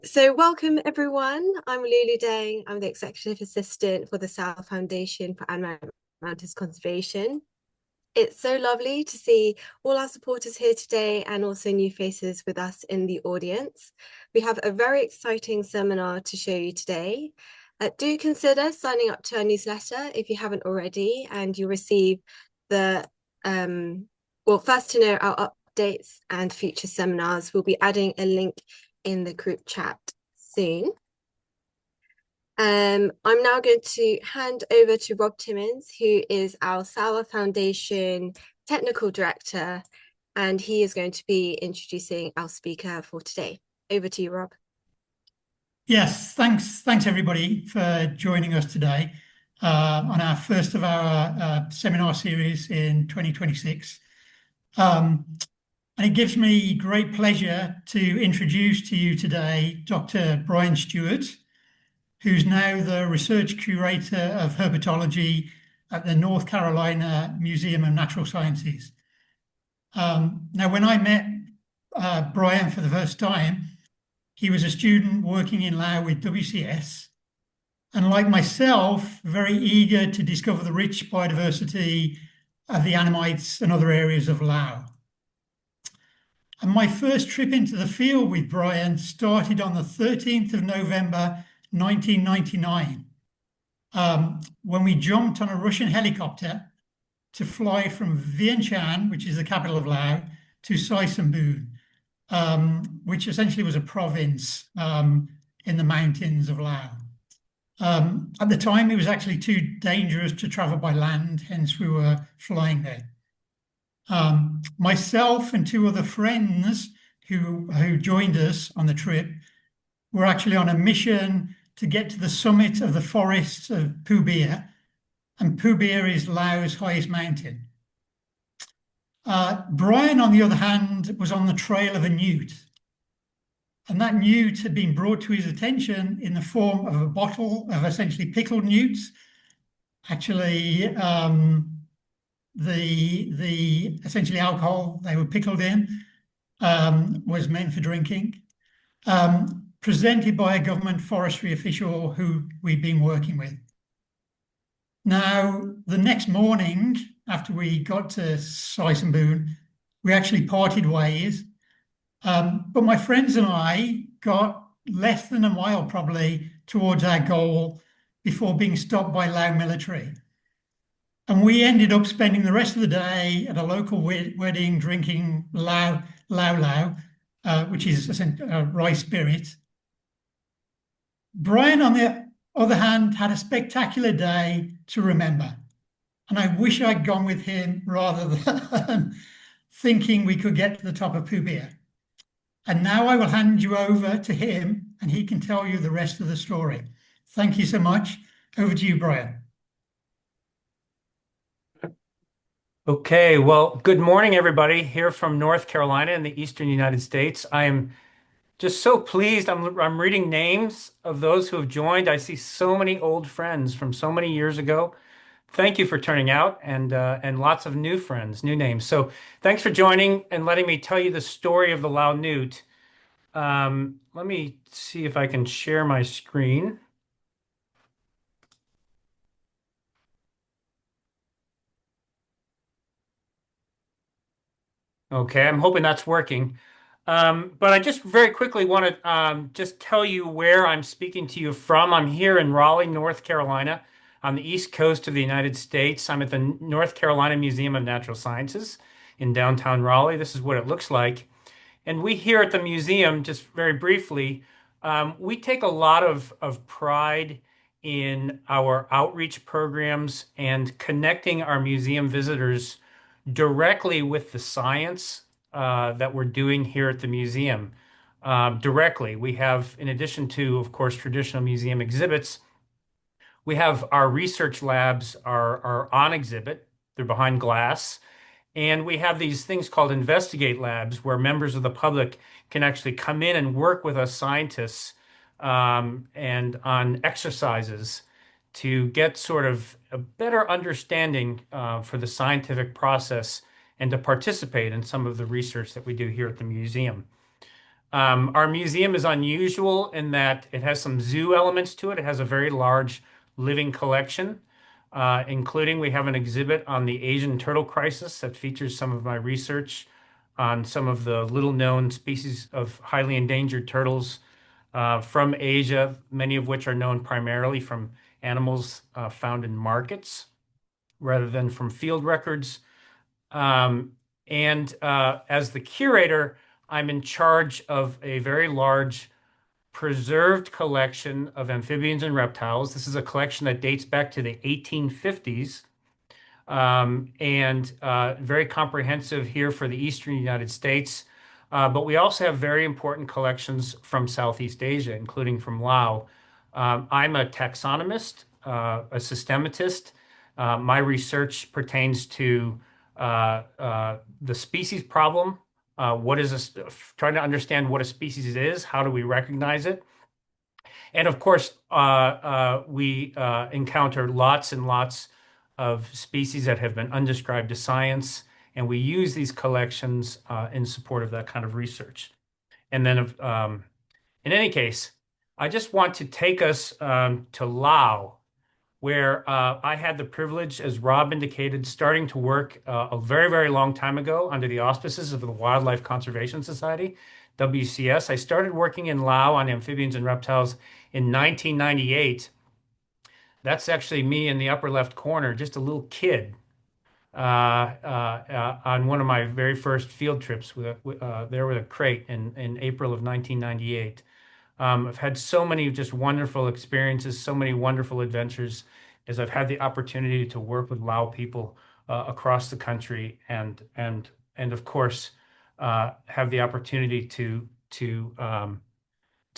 So, welcome everyone. I'm Lulu Dang. I'm the Executive Assistant for the Saola Foundation for Mantis Conservation. It's so lovely to see all our supporters here today and also new faces with us in the audience. We have a very exciting seminar to show you today. Do consider signing up to our newsletter if you haven't already, and you'll receive the, first to know our updates and future seminars. We'll be adding a link in the group chat soon. I'm now going to hand over to Rob Timmins, who is our Saola Foundation Technical Director, and he is going to be introducing our speaker for today. Over to you, Rob. Yes, thanks everybody for joining us today on our first of our seminar series in 2026. And it gives me great pleasure to introduce to you today Dr. Bryan Stuart, who's now the Research Curator of Herpetology at the North Carolina Museum of Natural Sciences. Now, when I met Bryan for the first time, he was a student working in Laos with WCS, and like myself, very eager to discover the rich biodiversity of the Annamites and other areas of Laos. And my first trip into the field with Bryan started on the 13th of November, 1999, when we jumped on a Russian helicopter to fly from Vientiane, which is the capital of Laos, to Saola, which essentially was a province in the mountains of Laos. At the time, it was actually too dangerous to travel by land, hence we were flying there. Myself and two other friends who joined us on the trip were actually on a mission to get to the summit of the forests of Phu Bir, and Phu Bir is Laos' highest mountain. Bryan, on the other hand, was on the trail of a newt, and that newt had been brought to his attention in the form of a bottle of essentially pickled newts. Actually, the essentially alcohol they were pickled in was meant for drinking, presented by a government forestry official who we've been working with. Now, the next morning, after we got to Saola, we actually parted ways. But my friends and I got less than a mile probably towards our goal before being stopped by Lao military. And we ended up spending the rest of the day at a local wedding drinking Lao, which is a rye spirit. Bryan, on the other hand, had a spectacular day to remember. And I wish I'd gone with him rather than thinking we could get to the top of Phu Bir. And now I will hand you over to him and he can tell you the rest of the story. Thank you so much. Over to you, Bryan. Okay, well, good morning, everybody, here from North Carolina in the eastern United States. I am just so pleased. I'm reading names of those who have joined. I see so many old friends from so many years ago. Thank you for turning out, and lots of new friends, new names. So thanks for joining and letting me tell you the story of the Lao Newt. Let me see if I can share my screen. Okay, I'm hoping that's working. But I just very quickly want to just tell you where I'm speaking to you from. I'm here in Raleigh, North Carolina, on the east coast of the United States. I'm at the North Carolina Museum of Natural Sciences in downtown Raleigh. This is what it looks like. And we here at the museum, just very briefly, we take a lot of pride in our outreach programs and connecting our museum visitors directly with the science that we're doing here at the museum. Directly, we have, in addition to, of course, traditional museum exhibits, we have our research labs are on exhibit. They're behind glass. And we have these things called investigate labs where members of the public can actually come in and work with us scientists and on exercises to get sort of a better understanding for the scientific process and to participate in some of the research that we do here at the museum. Our museum is unusual in that it has some zoo elements to it. It has a very large living collection, including we have an exhibit on the Asian turtle crisis that features some of my research on some of the little-known species of highly endangered turtles from Asia, many of which are known primarily from animals found in markets rather than from field records. As the curator, I'm in charge of a very large preserved collection of amphibians and reptiles. This is a collection that dates back to the 1850s, and very comprehensive here for the Eastern United States. But we also have very important collections from Southeast Asia, including from Laos. I'm a taxonomist, a systematist. My research pertains to the species problem. What is trying to understand what a species is? How do we recognize it? And of course, we encounter lots and lots of species that have been undescribed to science, and we use these collections in support of that kind of research. And then, in any case, I just want to take us to Laos, where I had the privilege, as Rob indicated, starting to work a very, very long time ago under the auspices of the Wildlife Conservation Society, WCS. I started working in Laos on amphibians and reptiles in 1998. That's actually me in the upper left corner, just a little kid on one of my very first field trips there with a crate in April of 1998. I've had so many just wonderful experiences, so many wonderful adventures as I've had the opportunity to work with Lao people across the country and of course have the opportunity to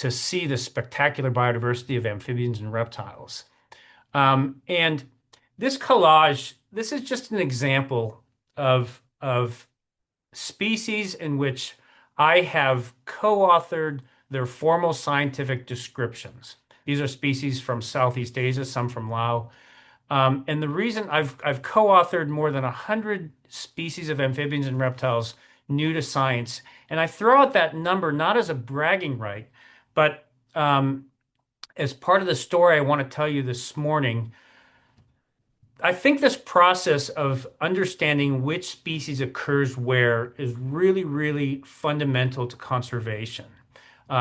see the spectacular biodiversity of amphibians and reptiles. And this collage, this is just an example of species in which I have co-authored their formal scientific descriptions. These are species from Southeast Asia, some from Laos. And the reason I've co-authored more than 100 species of amphibians and reptiles new to science, and I throw out that number not as a bragging right, but as part of the story I want to tell you this morning. I think this process of understanding which species occurs where is really, really fundamental to conservation.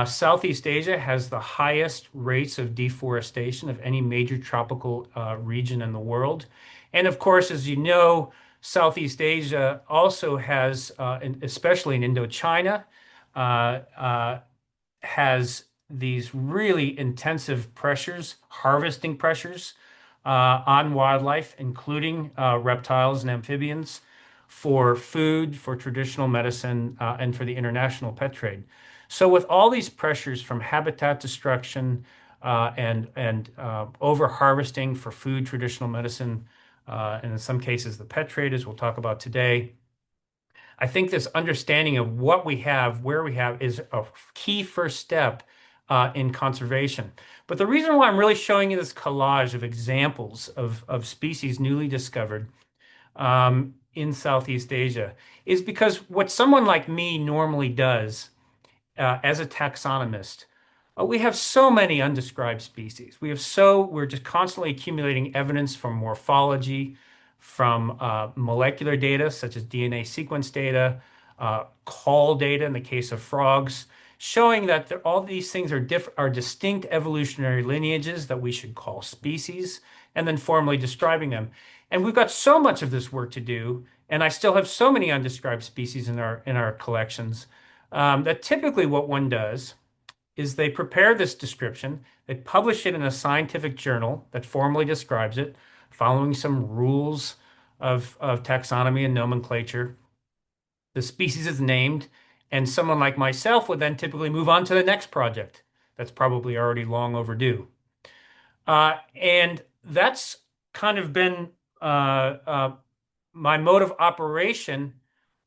Southeast Asia has the highest rates of deforestation of any major tropical region in the world. And of course, as you know, Southeast Asia also has, especially in Indochina, has these really intensive pressures, harvesting pressures on wildlife, including reptiles and amphibians, for food, for traditional medicine, and for the international pet trade. So with all these pressures from habitat destruction and over-harvesting for food, traditional medicine, and in some cases the pet trade, as we'll talk about today, I think this understanding of what we have, where we have, is a key first step in conservation. But the reason why I'm really showing you this collage of examples of species newly discovered in Southeast Asia is because what someone like me normally does as a taxonomist, we have so many undescribed species. We're just constantly accumulating evidence from morphology, from molecular data such as DNA sequence data, call data in the case of frogs, showing that all these things are distinct evolutionary lineages that we should call species, and then formally describing them. And we've got so much of this work to do, and I still have so many undescribed species in our collections, that typically what one does is they prepare this description, they publish it in a scientific journal that formally describes it, following some rules of taxonomy and nomenclature. The species is named, and someone like myself would then typically move on to the next project that's probably already long overdue. And that's kind of been my mode of operation,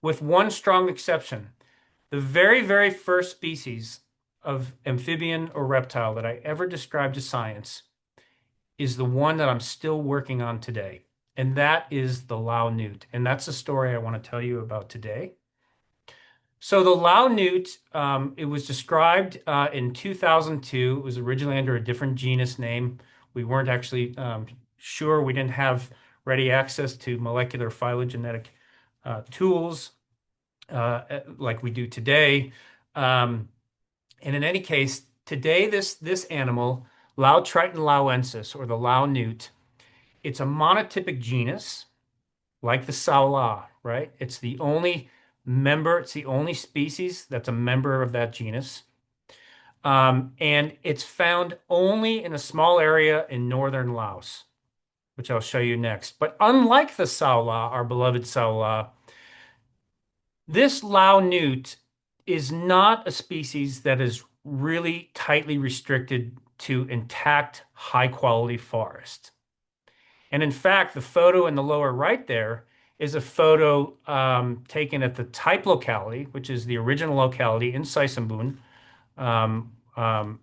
with one strong exception. The very, very first species of amphibian or reptile that I ever described to science is the one that I'm still working on today, and that is the Lao Newt. And that's the story I want to tell you about today. So the Lao Newt, it was described in 2002. It was originally under a different genus name. We weren't actually sure. We didn't have ready access to molecular phylogenetic tools like we do today. And in any case, today this animal, Laotriton laoensis, or the Lao Newt, it's a monotypic genus like the Saola, right? It's the only member, it's the only species that's a member of that genus. And it's found only in a small area in northern Laos, which I'll show you next. But unlike the Saola, our beloved Saola, this Lao Newt is not a species that is really tightly restricted to intact, high quality forest. And in fact, the photo in the lower right there is a photo taken at the type locality, which is the original locality in Saisambun, um, um,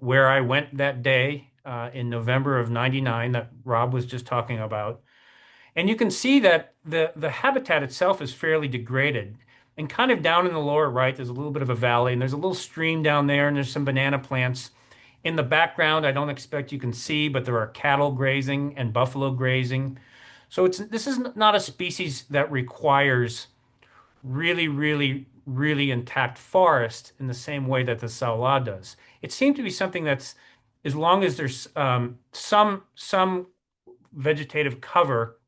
where I went that day in November of '99 that Rob was just talking about. And you can see that the habitat itself is fairly degraded. And kind of down in the lower right, there's a little bit of a valley, and there's a little stream down there, and there's some banana plants. In the background, I don't expect you can see, but there are cattle grazing and buffalo grazing. So this is not a species that requires really, really, really intact forest in the same way that the Saola does. It seems to be something that's, as long as there's some vegetative cover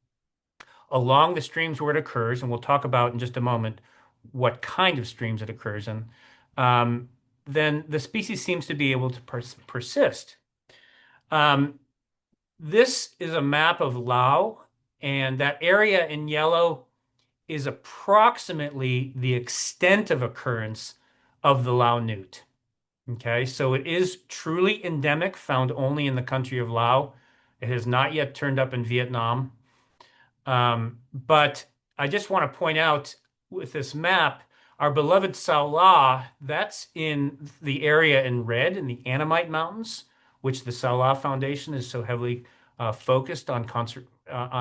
along the streams where it occurs, and we'll talk about in just a moment what kind of streams it occurs in, then the species seems to be able to persist. This is a map of Lao, and that area in yellow is approximately the extent of occurrence of the Lao Newt. Okay, so it is truly endemic, found only in the country of Laos. It has not yet turned up in Vietnam. But I just want to point out with this map, our beloved Saola, that's in the area in red in the Annamite Mountains, which the Saola Foundation is so heavily focused on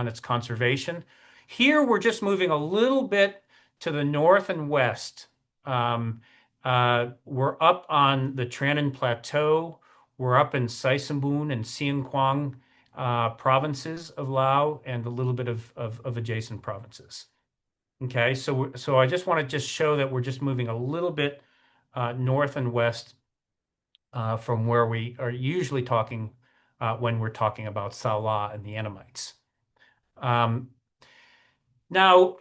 its conservation. Here, we're just moving a little bit to the north and west. We're up on the Trannan Plateau. We're up in Saisambun and Siêng Quang provinces of Laos and a little bit of adjacent provinces. Okay, so I just want to just show that we're just moving a little bit north and west from where we are usually talking when we're talking about Saola and the Annamites. Now,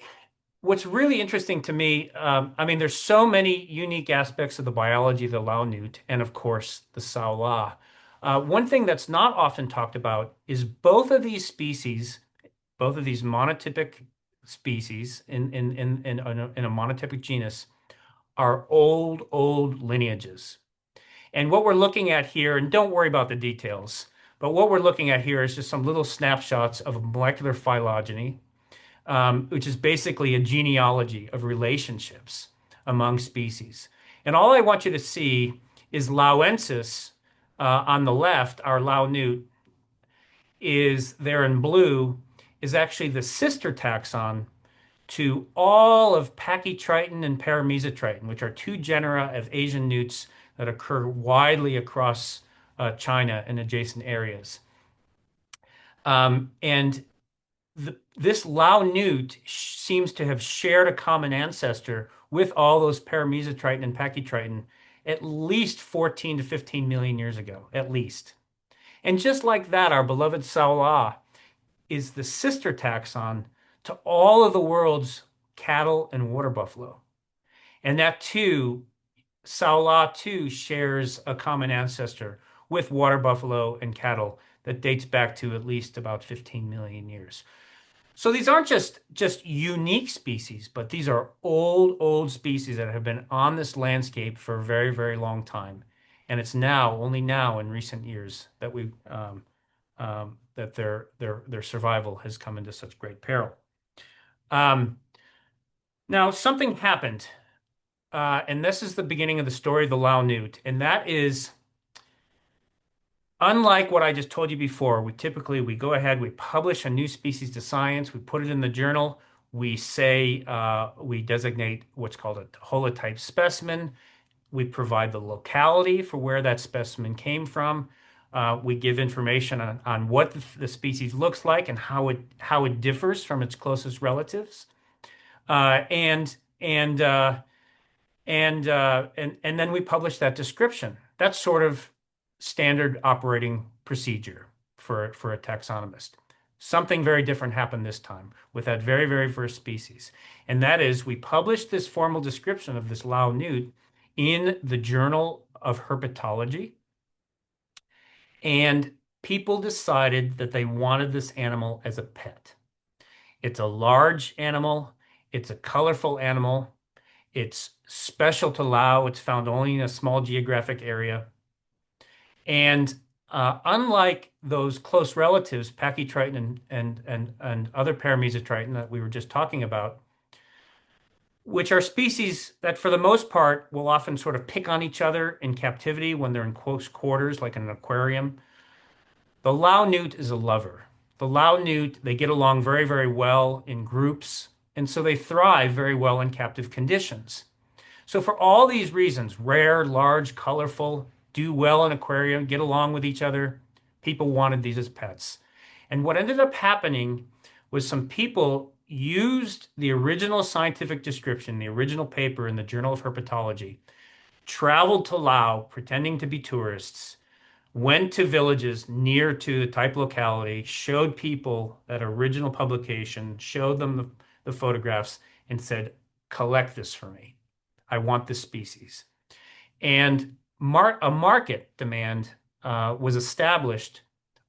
what's really interesting to me, I mean, there's so many unique aspects of the biology of the Lao Newt and, of course, the Saola. One thing that's not often talked about is both of these species, both of these monotypic species in a monotypic genus, are old lineages. And what we're looking at here, and don't worry about the details, but what we're looking at here is just some little snapshots of molecular phylogeny, which is basically a genealogy of relationships among species. And all I want you to see is laoensis on the left, our Lao Newt, is there in blue, is actually the sister taxon to all of Pachytriton and Paramesotriton, which are two genera of Asian newts that occur widely across China and adjacent areas. And this Lao Newt seems to have shared a common ancestor with all those Paramesotriton and Pachytriton at least 14 to 15 million years ago, at least. And just like that, our beloved Saola is the sister taxon to all of the world's cattle and water buffalo. And that too, Saola too shares a common ancestor with water buffalo and cattle that dates back to at least about 15 million years. So these aren't just unique species, but these are old species that have been on this landscape for a very, very long time. And it's only now in recent years that that their survival has come into such great peril. Now something happened, and this is the beginning of the story of the Lao Newt, and that is, unlike what I just told you before, we go ahead, we publish a new species to science, we put it in the journal. We say we designate what's called a holotype specimen. We provide the locality for where that specimen came from. We give information on what the species looks like and how it differs from its closest relatives. And then we publish that description. That's sort of standard operating procedure for a taxonomist. Something very different happened this time with that very, very first species. And that is we published this formal description of this Lao Newt in the Journal of Herpetology. And people decided that they wanted this animal as a pet. It's a large animal. It's a colorful animal. It's special to Lao. It's found only in a small geographic area. And unlike those close relatives, Pachytriton and other Paramesotriton that we were just talking about, which are species that for the most part will often sort of pick on each other in captivity when they're in close quarters, like in an aquarium, the Lao Newt is a lover. The Lao Newt, they get along very, very well in groups, and so they thrive very well in captive conditions. So for all these reasons, rare, large, colorful, do well in aquarium, get along with each other, people wanted these as pets. And what ended up happening was some people used the original scientific description, the original paper in the Journal of Herpetology, traveled to Laos pretending to be tourists, went to villages near to the type locality, showed people that original publication, showed them the photographs, and said, collect this for me. I want this species. And a market demand was established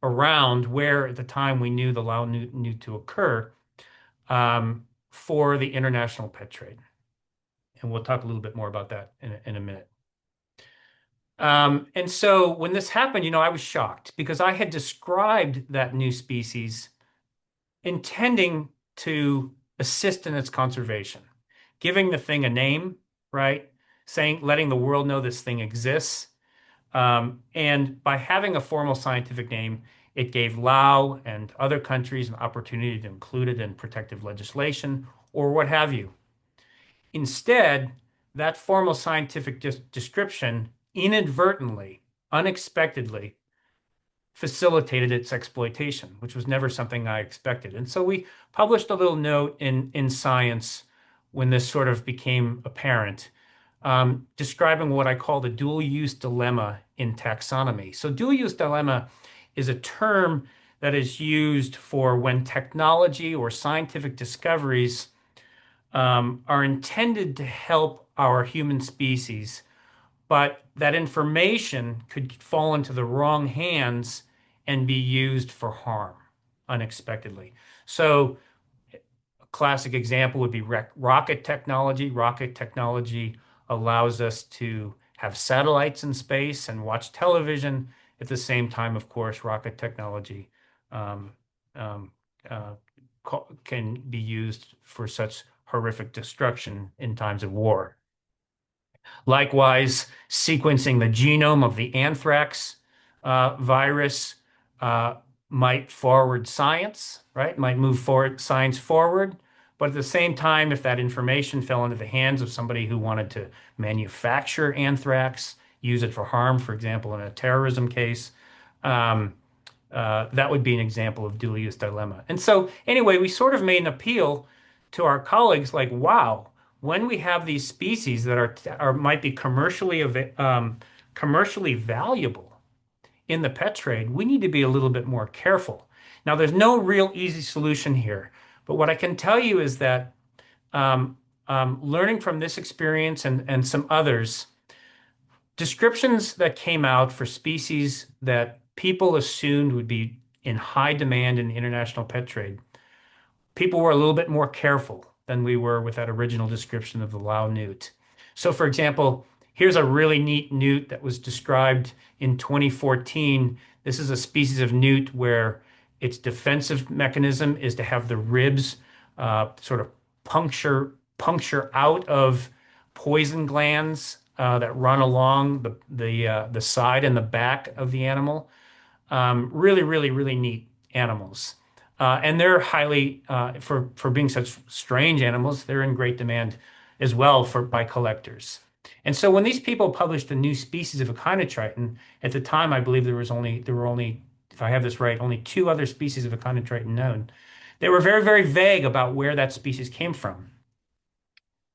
around where at the time we knew the Lao Newt to occur for the international pet trade. And we'll talk a little bit more about that in a minute. And so when this happened, I was shocked because I had described that new species intending to assist in its conservation, giving the thing a name, right? Letting the world know this thing exists. And by having a formal scientific name, it gave Lao and other countries an opportunity to include it in protective legislation or what have you. Instead, that formal scientific description inadvertently, unexpectedly, facilitated its exploitation, which was never something I expected. And so we published a little note in Science when this sort of became apparent, describing what I call the dual-use dilemma in taxonomy. So dual-use dilemma is a term that is used for when technology or scientific discoveries are intended to help our human species, but that information could fall into the wrong hands and be used for harm unexpectedly. So a classic example would be rocket technology. Rocket technology allows us to have satellites in space and watch television. At the same time, of course, rocket technology can be used for such horrific destruction in times of war. Likewise, sequencing the genome of the anthrax virus might forward science, right? Might move science forward. But at the same time, if that information fell into the hands of somebody who wanted to manufacture anthrax, use it for harm, for example, in a terrorism case, that would be an example of dual-use dilemma. And so anyway, we sort of made an appeal to our colleagues like, wow, when we have these species that might be commercially valuable in the pet trade, we need to be a little bit more careful. Now, there's no real easy solution here, but what I can tell you is that learning from this experience and some others, descriptions that came out for species that people assumed would be in high demand in the international pet trade, people were a little bit more careful than we were with that original description of the Lao Newt. So for example, here's a really neat newt that was described in 2014. This is a species of newt where its defensive mechanism is to have the ribs sort of puncture out of poison glands that run along the side and the back of the animal. Really, really, really neat animals. And they're highly, for being such strange animals, they're in great demand as well by collectors. And so when these people published a new species of echinotriton, at the time, I believe there were only, if I have this right, only two other species of echinotriton known. They were very, very vague about where that species came from.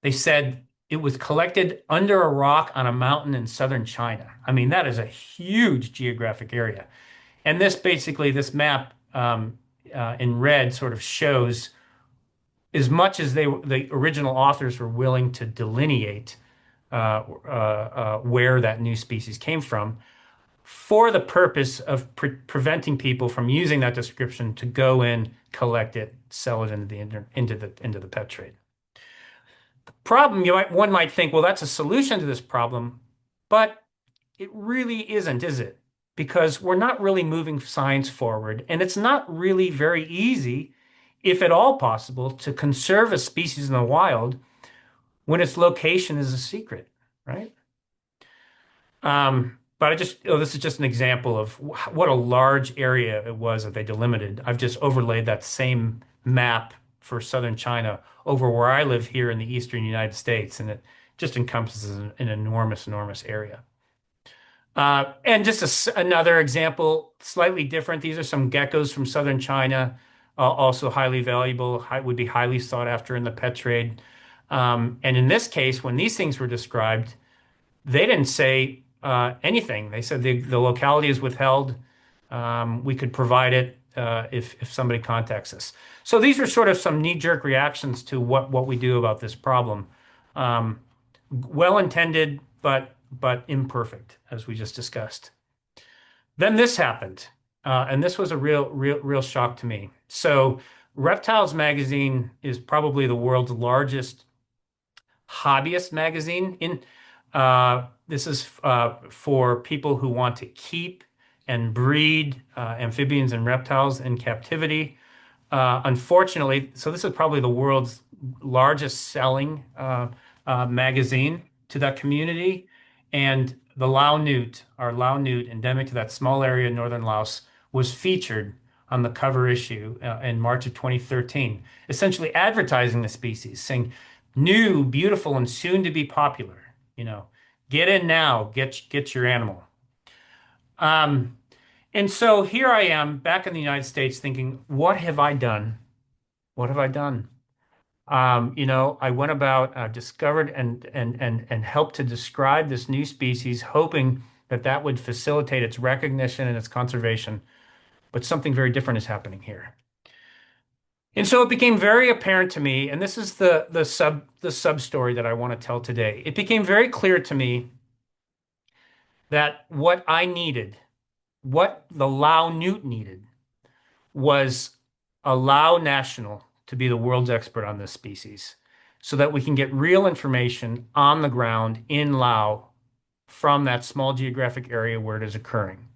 They said it was collected under a rock on a mountain in southern China. I mean, that is a huge geographic area. And this map in red sort of shows as much as the original authors were willing to delineate where that new species came from for the purpose of preventing people from using that description to go in, collect it, sell it into the pet trade. The problem, one might think, well, that's a solution to this problem, but it really isn't, is it? Because we're not really moving science forward, and it's not really very easy, if at all possible, to conserve a species in the wild when its location is a secret, right? But this is just an example of what a large area it was that they delimited. I've just overlaid that same map for southern China over where I live here in the eastern United States, and it just encompasses an enormous, enormous area. And just another example, slightly different. These are some geckos from southern China, also highly valuable, would be highly sought after in the pet trade. And in this case, when these things were described, they didn't say anything. They said the locality is withheld. We could provide it if somebody contacts us. So these are sort of some knee-jerk reactions to what we do about this problem. Well-intended, but imperfect, as we just discussed. Then this happened, and this was a real shock to me. So Reptiles magazine is probably the world's largest hobbyist magazine. This is for people who want to keep and breed amphibians and reptiles in captivity. Unfortunately, so this is probably the world's largest selling magazine to that community. And the Lao Newt, our Lao Newt, endemic to that small area in northern Laos, was featured on the cover issue in March of 2013, essentially advertising the species, saying, new, beautiful, and soon to be popular. Get in now, get your animal. And so here I am back in the United States thinking, what have I done? What have I done? I went about, discovered and helped to describe this new species, hoping that would facilitate its recognition and its conservation. But something very different is happening here. And so it became very apparent to me, and this is the sub story that I want to tell today. It became very clear to me that what I needed, what the Lao Newt needed, was a Lao national to be the world's expert on this species, so that we can get real information on the ground in Lao from that small geographic area where it is occurring.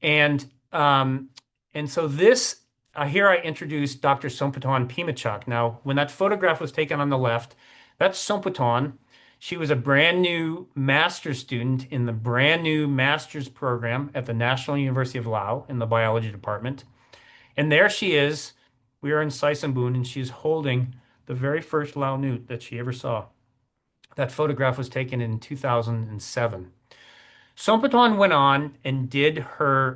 And so this, here I introduced Dr. Somputan Pimachak. Now, when that photograph was taken on the left, that's Somputan. She was a brand new master's student in the brand new master's program at the National University of Laos in the biology department. And there she is. We are in Saisambun, and she's holding the very first Lao Newt that she ever saw. That photograph was taken in 2007. Somputan went on and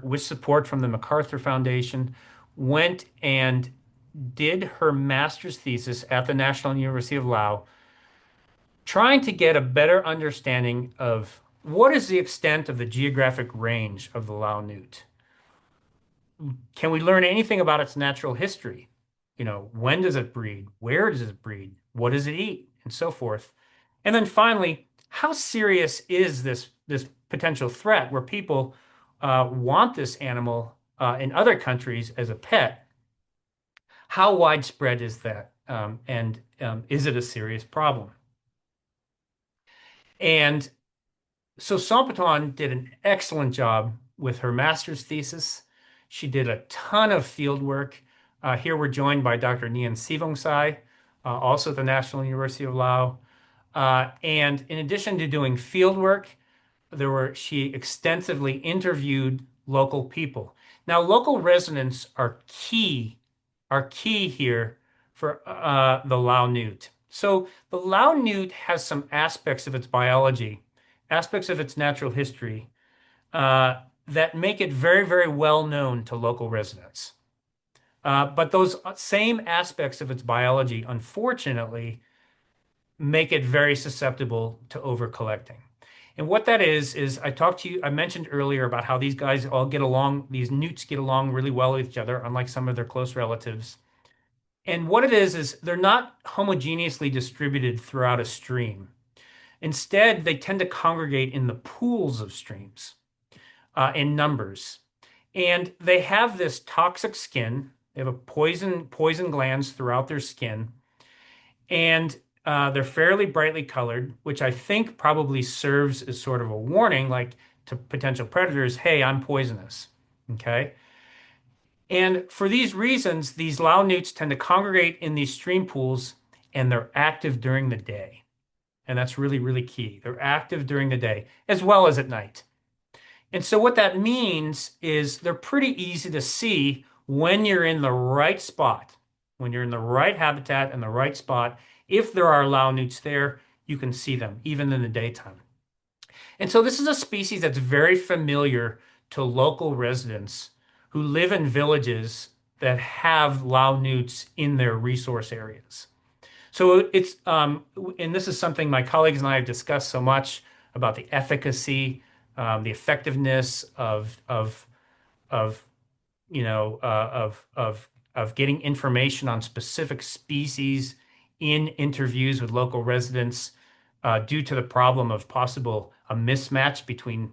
with support from the MacArthur Foundation, went and did her master's thesis at the National University of Laos, trying to get a better understanding of what is the extent of the geographic range of the Lao Newt. Can we learn anything about its natural history? When does it breed? Where does it breed? What does it eat? And so forth. And then finally, how serious is this potential threat where people want this animal in other countries as a pet? How widespread is that? And is it a serious problem? And so Somputan did an excellent job with her master's thesis. She did a ton of field work. Here we're joined by Dr. Nian Sivongsai, also at the National University of Laos. And in addition to doing field work, she extensively interviewed local people. Now, local residents are key are key here for the Lao Newt. So the Lao Newt has some aspects of its biology, aspects of its natural history, that make it very, very well known to local residents. But those same aspects of its biology, unfortunately, make it very susceptible to over-collecting. And what that is I mentioned earlier about how these guys all get along, these newts get along really well with each other, unlike some of their close relatives. And what it is they're not homogeneously distributed throughout a stream. Instead, they tend to congregate in the pools of streams in numbers. And they have this toxic skin. They have a poison glands throughout their skin. And they're fairly brightly colored, which I think probably serves as sort of a warning, like to potential predators, hey, I'm poisonous. Okay. And for these reasons, these Lao newts tend to congregate in these stream pools and they're active during the day. And that's really, really key. They're active during the day as well as at night. And so what that means is they're pretty easy to see when you're in the right spot, when you're in the right habitat and the right spot. If there are Lao newts there, you can see them even in the daytime. And so this is a species that's very familiar to local residents who live in villages that have Lao newts in their resource areas. So it's, and this is something my colleagues and I have discussed so much about the efficacy, the effectiveness of of getting information on specific species in interviews with local residents, due to the problem of possible a mismatch between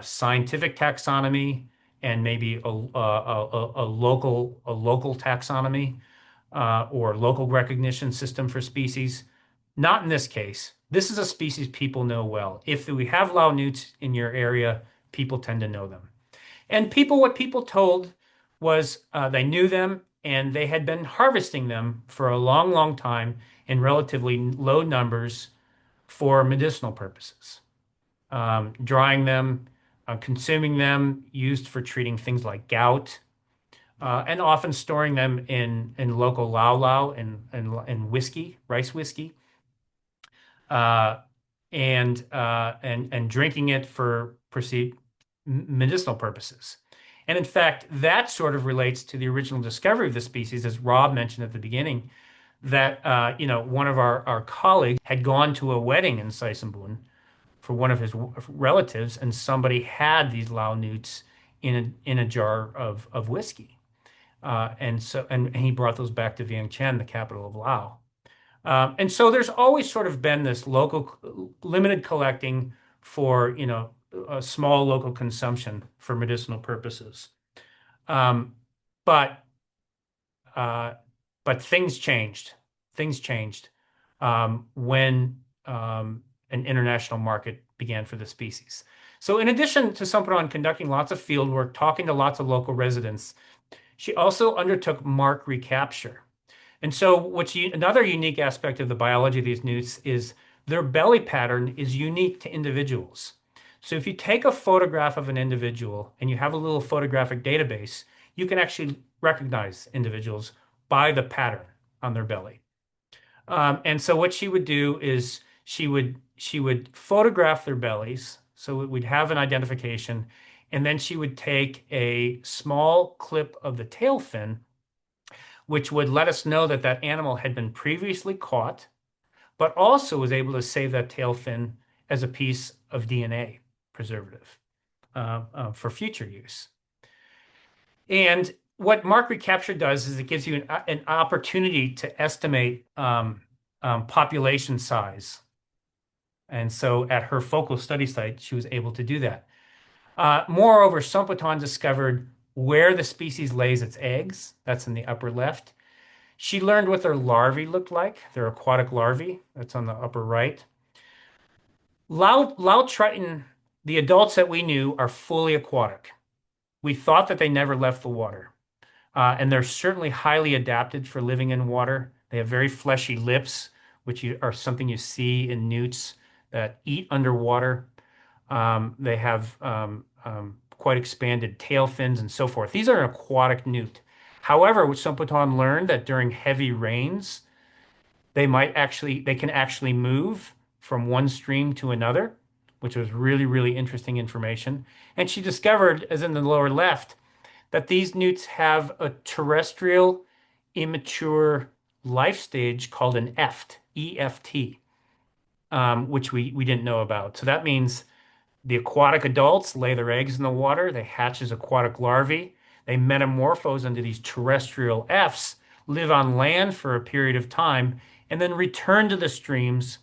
scientific taxonomy and maybe a local taxonomy, or local recognition system for species. Not in this case. This is a species people know well. If we have Lao newts in your area, people tend to know them. And what people told was they knew them and they had been harvesting them for a long, long time in relatively low numbers for medicinal purposes. Drying them, consuming them, used for treating things like gout, and often storing them in local Lao and whiskey, rice whiskey, uh, and drinking it for perceived medicinal purposes. And in fact, that sort of relates to the original discovery of the species, as Rob mentioned at the beginning, that one of our colleagues had gone to a wedding in Sisserbun for one of his relatives, and somebody had these Lao newts in a jar of whiskey. And he brought those back to Vientiane, the capital of Laos. And so there's always sort of been this local limited collecting for, a small local consumption for medicinal purposes. Um, but uh, but things changed. Things changed when an international market began for the species. So in addition to Somperon conducting lots of field work, talking to lots of local residents, she also undertook mark recapture. And so another unique aspect of the biology of these newts is their belly pattern is unique to individuals. So if you take a photograph of an individual and you have a little photographic database, you can actually recognize individuals by the pattern on their belly. And so what she would do is she would photograph their bellies, so we'd have an identification, and then she would take a small clip of the tail fin, which would let us know that that animal had been previously caught, but also was able to save that tail fin as a piece of DNA preservative for future use. And what mark recapture does is it gives you an opportunity to estimate population size. And so at her focal study site, she was able to do that. Moreover, Sompeton discovered where the species lays its eggs. That's in the upper left. She learned what their larvae looked like, their aquatic larvae. That's on the upper right. Laotriton, the adults that we knew, are fully aquatic. We thought that they never left the water. And they're certainly highly adapted for living in water. They have very fleshy lips, which are something you see in newts that eat underwater. They have quite expanded tail fins and so forth. These are an aquatic newt. However, Sompoton learned that during heavy rains, they can actually move from one stream to another, which was really, really interesting information. And she discovered, as in the lower left, that these newts have a terrestrial immature life stage called an EFT, which we didn't know about. So that means the aquatic adults lay their eggs in the water, they hatch as aquatic larvae, they metamorphose into these terrestrial Fs, live on land for a period of time, and then return to the streams,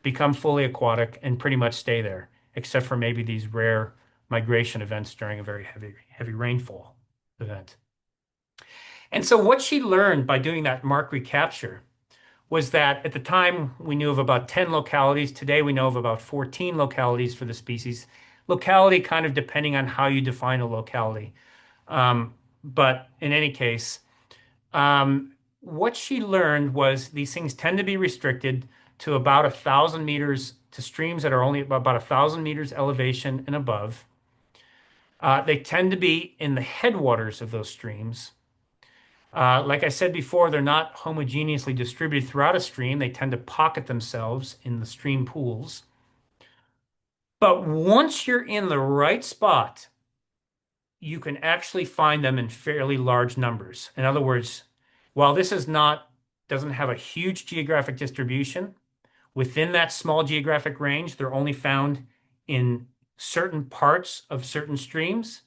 become fully aquatic, and pretty much stay there, except for maybe these rare migration events during a very heavy rainfall event. And so what she learned by doing that mark recapture was that at the time we knew of about 10 localities. Today we know of about 14 localities for the species. Locality kind of depending on how you define a locality. But in any case, what she learned was these things tend to be restricted to about 1,000 meters, to streams that are only about 1,000 meters elevation and above. They tend to be in the headwaters of those streams. Like I said before, they're not homogeneously distributed throughout a stream. They tend to pocket themselves in the stream pools. But once you're in the right spot, you can actually find them in fairly large numbers. In other words, while this doesn't have a huge geographic distribution, within that small geographic range, they're only found in certain parts of certain streams.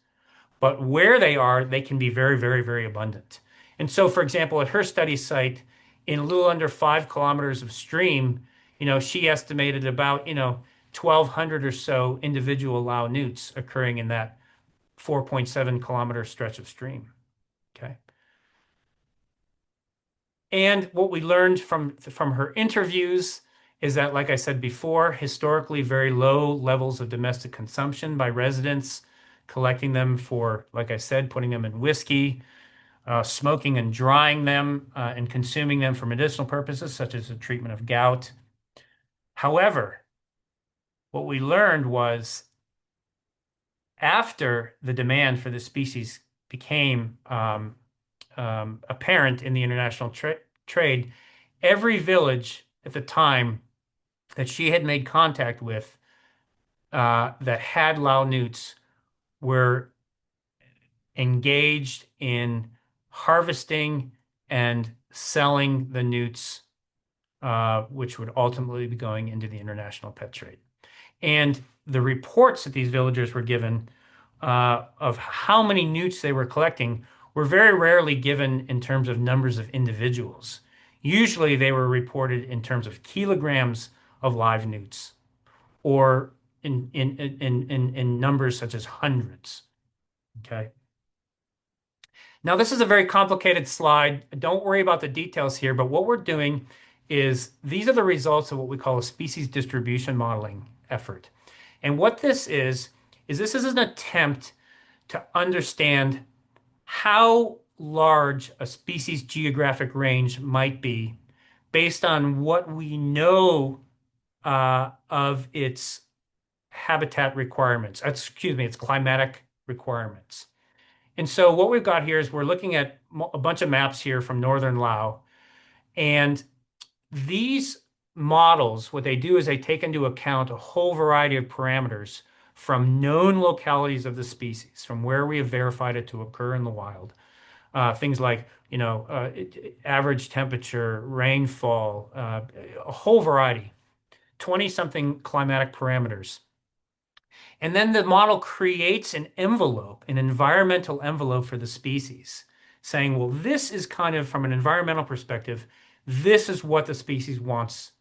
But where they are, they can be very, very, very abundant. And so, for example, at her study site, in a little under 5 kilometers of stream, she estimated about, 1,200 or so individual Lao newts occurring in that 4.7 kilometer stretch of stream. Okay. And what we learned from her interviews is that, like I said before, historically very low levels of domestic consumption by residents, collecting them for, like I said, putting them in whiskey, smoking and drying them, and consuming them for medicinal purposes, such as the treatment of gout. However, what we learned was after the demand for the species became apparent in the international trade, every village at the time that she had made contact with that had Lao newts were engaged in harvesting and selling the newts, which would ultimately be going into the international pet trade. And the reports that these villagers were given of how many newts they were collecting were very rarely given in terms of numbers of individuals. Usually they were reported in terms of kilograms of live newts, or in numbers such as hundreds. Okay. Now, this is a very complicated slide. Don't worry about the details here, but what we're doing is these are the results of what we call a species distribution modeling effort. And what this is this is an attempt to understand how large a species geographic range might be based on what we know of its habitat requirements, excuse me, its climatic requirements. And so what we've got here is we're looking at a bunch of maps here from northern Laos. And these models, what they do is they take into account a whole variety of parameters from known localities of the species, from where we have verified it to occur in the wild. Things like, average temperature, rainfall, a whole variety, 20-something climatic parameters. And then the model creates an envelope, an environmental envelope for the species, saying, well, this is kind of, from an environmental perspective, this is what the species wants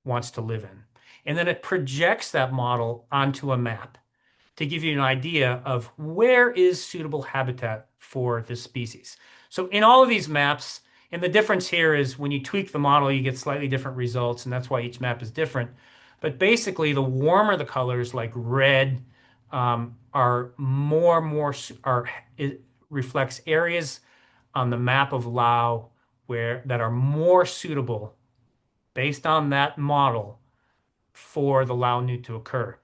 to live in. And then it projects that model onto a map to give you an idea of where is suitable habitat for this species. So in all of these maps, and the difference here is when you tweak the model, you get slightly different results, and that's why each map is different. But basically, the warmer the colors, like red, it reflects areas on the map of Lao that are more suitable based on that model for the Lao Newt to occur.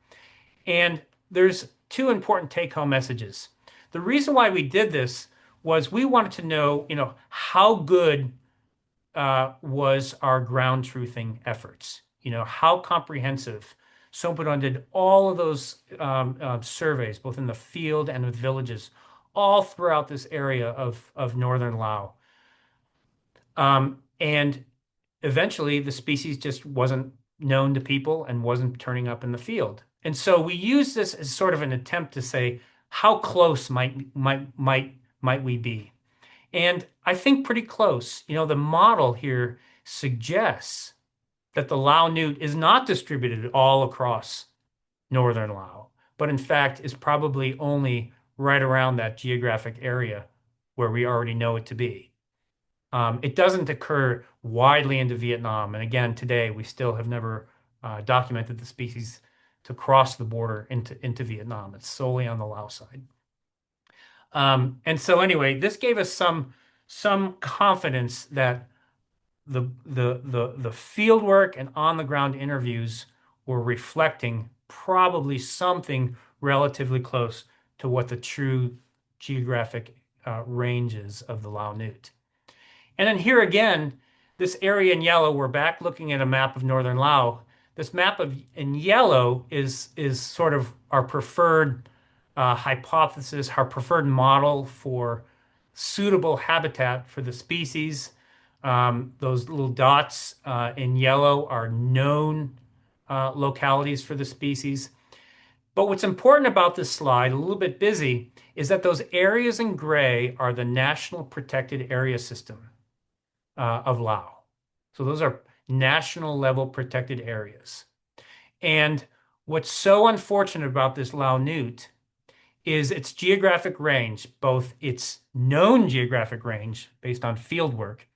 And there's two important take-home messages. The reason why we did this was we wanted to know, how good was our ground truthing efforts? How comprehensive? Sompuron did all of those surveys, both in the field and with villages, all throughout this area of northern Laos. And eventually, the species just wasn't known to people and wasn't turning up in the field. And so we use this as sort of an attempt to say, how close might we be? And I think pretty close. The model here suggests that the Lao Newt is not distributed all across northern Laos, but in fact is probably only right around that geographic area where we already know it to be. It doesn't occur widely into Vietnam. And again, today we still have never documented the species to cross the border into Vietnam. It's solely on the Lao side. And so anyway, this gave us some confidence that the field work and on the ground interviews were reflecting probably something relatively close to what the true geographic range is of the Lao Newt. And then here again, this area in yellow, we're back looking at a map of northern Laos. This map in yellow is sort of our preferred hypothesis, our preferred model for suitable habitat for the species. Those little dots in yellow are known localities for the species. But what's important about this slide, a little bit busy, is that those areas in gray are the National Protected Area System of Laos. So those are national level protected areas. And what's so unfortunate about this Lao Newt is its geographic range, both its known geographic range based on field work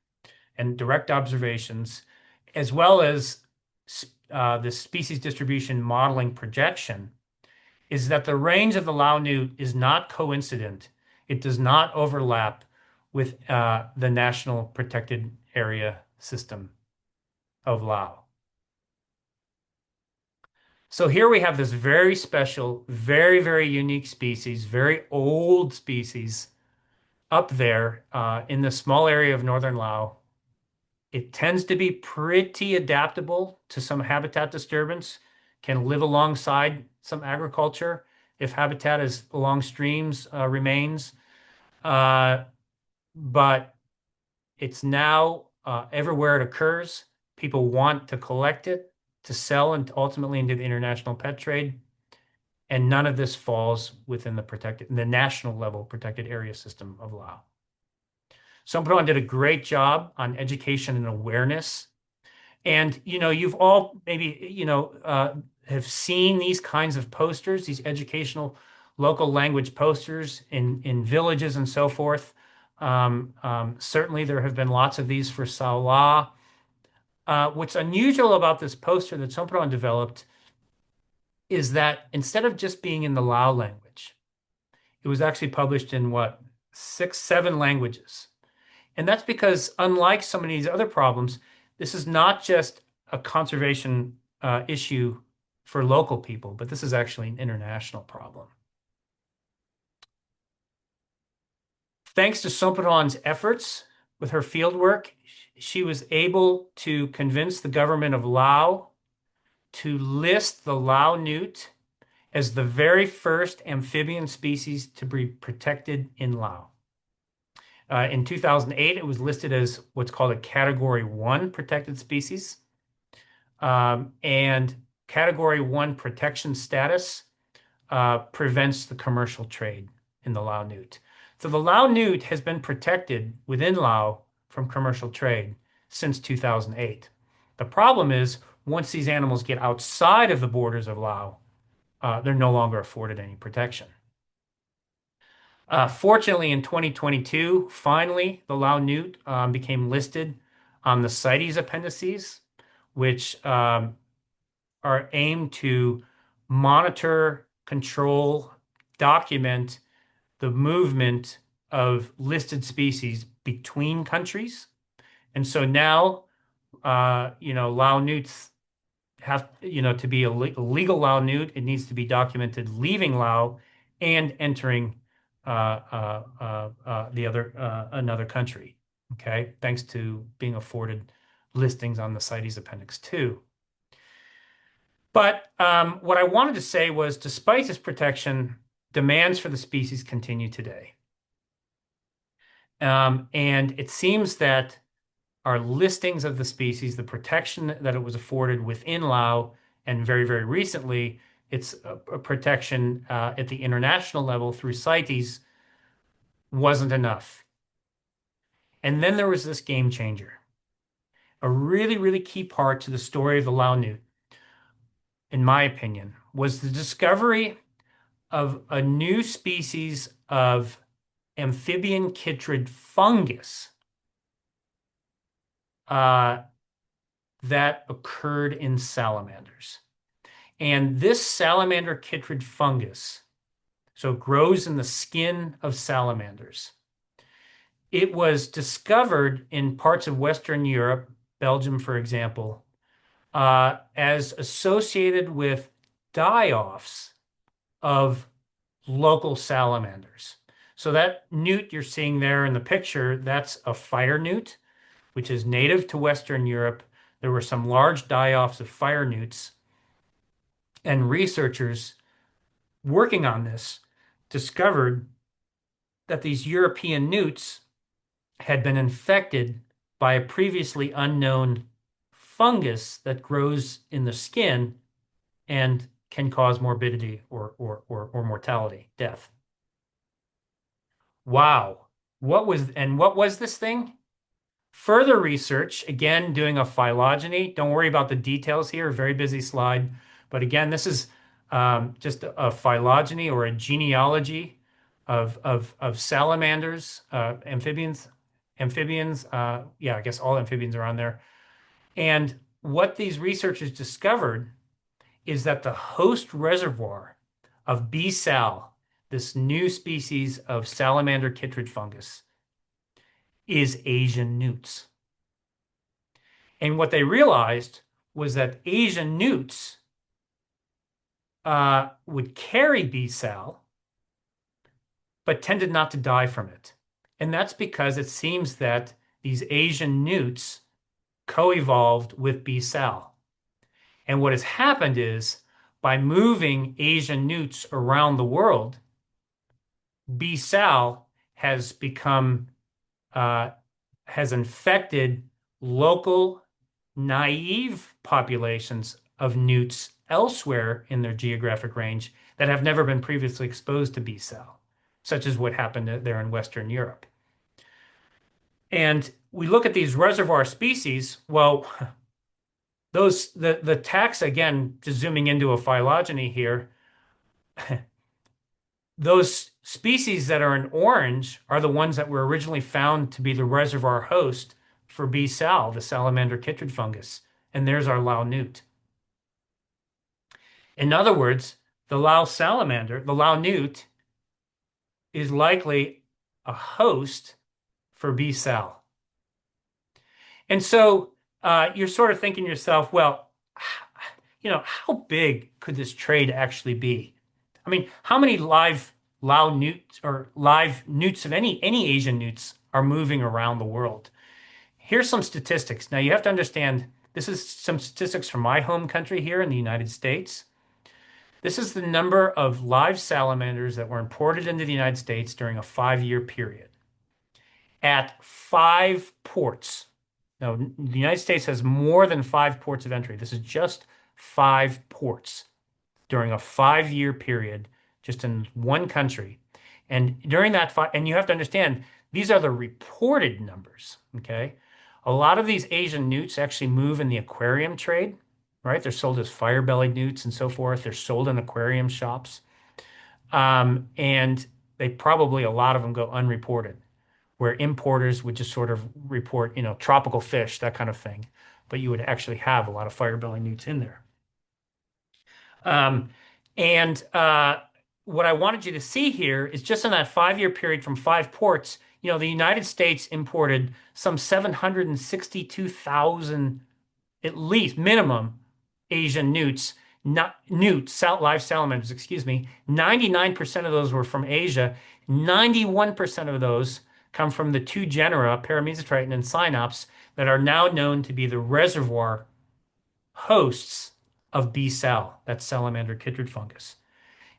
and direct observations, as well as the species distribution modeling projection, is that the range of the Lao Newt is not coincident. It does not overlap with the National Protected Area System of Laos. So here we have this very special, very, very unique species, very old species up there in the small area of northern Laos. It tends to be pretty adaptable to some habitat disturbance, can live alongside some agriculture if habitat is along streams remains. But it's now everywhere it occurs. People want to collect it, to sell and ultimately into the international pet trade. And none of this falls within the national level protected area system of Laos. Sompuron did a great job on education and awareness. And, you've all maybe, have seen these kinds of posters, these educational local language posters in villages and so forth. Certainly there have been lots of these for Saola. What's unusual about this poster that Sompuron developed is that instead of just being in the Lao language, it was actually published in 6, 7 languages. And that's because unlike some of these other problems, this is not just a conservation issue for local people, but this is actually an international problem. Thanks to Sompuron's efforts with her fieldwork, she was able to convince the government of Laos to list the Lao Newt as the very first amphibian species to be protected in Laos. In 2008, it was listed as what's called a Category 1 protected species. And Category 1 protection status prevents the commercial trade in the Lao Newt. So the Lao Newt has been protected within Laos from commercial trade since 2008. The problem is, once these animals get outside of the borders of Laos, they're no longer afforded any protection. Fortunately, in 2022, finally, the Lao Newt became listed on the CITES appendices, which are aimed to monitor, control, document the movement of listed species between countries. And so now, Lao Newts have, to be a legal Lao Newt, it needs to be documented leaving Laos and entering another country. Okay, thanks to being afforded listings on the CITES Appendix 2. But what I wanted to say was, despite this protection, demands for the species continue today. And it seems that our listings of the species, the protection that it was afforded within Lao, and very, very recently, its a protection at the international level through CITES wasn't enough. And then there was this game changer, a really, really key part to the story of the Lao Newt, in my opinion, was the discovery of a new species of amphibian chytrid fungus that occurred in salamanders. And this salamander chytrid fungus, so it grows in the skin of salamanders. It was discovered in parts of Western Europe, Belgium, for example, as associated with die-offs of local salamanders. So that newt you're seeing there in the picture, that's a fire newt, which is native to Western Europe. There were some large die-offs of fire newts, and researchers working on this discovered that these European newts had been infected by a previously unknown fungus that grows in the skin and can cause morbidity or mortality, death. Wow. What was this thing? Further research, again, doing a phylogeny. Don't worry about the details here, very busy slide. But again, this is just a phylogeny or a genealogy of salamanders, amphibians. Yeah, I guess all amphibians are on there. And what these researchers discovered is that the host reservoir of B. sal, this new species of salamander chytrid fungus, is Asian newts. And what they realized was that Asian newts would carry B. sal, but tended not to die from it. And that's because it seems that these Asian newts co-evolved with B. sal. And what has happened is, by moving Asian newts around the world, B. sal has become has infected local naive populations of newts elsewhere in their geographic range that have never been previously exposed to B. sal, such as what happened there in Western Europe. And we look at these reservoir species. Well, the taxa, again, just zooming into a phylogeny here, those species that are in orange are the ones that were originally found to be the reservoir host for B. sal, the salamander chytrid fungus. And there's our Lao Newt. In other words, the Lao salamander, the Lao Newt, is likely a host for B. sal. And so you're sort of thinking to yourself, well, how big could this trade actually be? I mean, how many live Lao newts or live newts of any Asian newts are moving around the world? Here's some statistics. Now, you have to understand, this is some statistics from my home country here in the United States. This is the number of live salamanders that were imported into the United States during a 5-year period at 5 ports. Now, the United States has more than 5 ports of entry. This is just 5 ports during a 5-year period, just in one country. And during that, and you have to understand, these are the reported numbers, okay? A lot of these Asian newts actually move in the aquarium trade, right? They're sold as fire-bellied newts and so forth. They're sold in aquarium shops. And they probably, a lot of them go unreported, where importers would just sort of report, tropical fish, that kind of thing. But you would actually have a lot of fire-bellied newts in there. What I wanted you to see here is just in that 5-year period from 5 ports, the United States imported some 762,000, at least minimum, Asian newts, live salamanders, 99% of those were from Asia. 91% of those come from the two genera, Paramesotriton and Cynops, that are now known to be the reservoir hosts of B. sal, that's salamander chytrid fungus.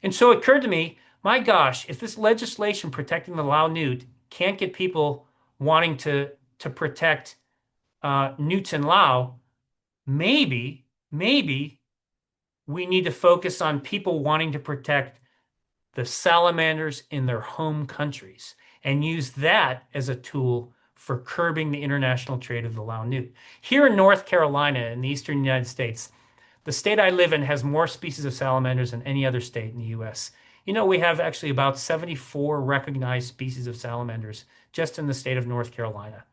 And so it occurred to me, my gosh, if this legislation protecting the Lao Newt can't get people wanting to protect newts in Lao, maybe we need to focus on people wanting to protect the salamanders in their home countries and use that as a tool for curbing the international trade of the Lao Newt. Here in North Carolina, in the eastern United States, the state I live in has more species of salamanders than any other state in the US. You know, we have actually about 74 recognized species of salamanders just in the state of North Carolina.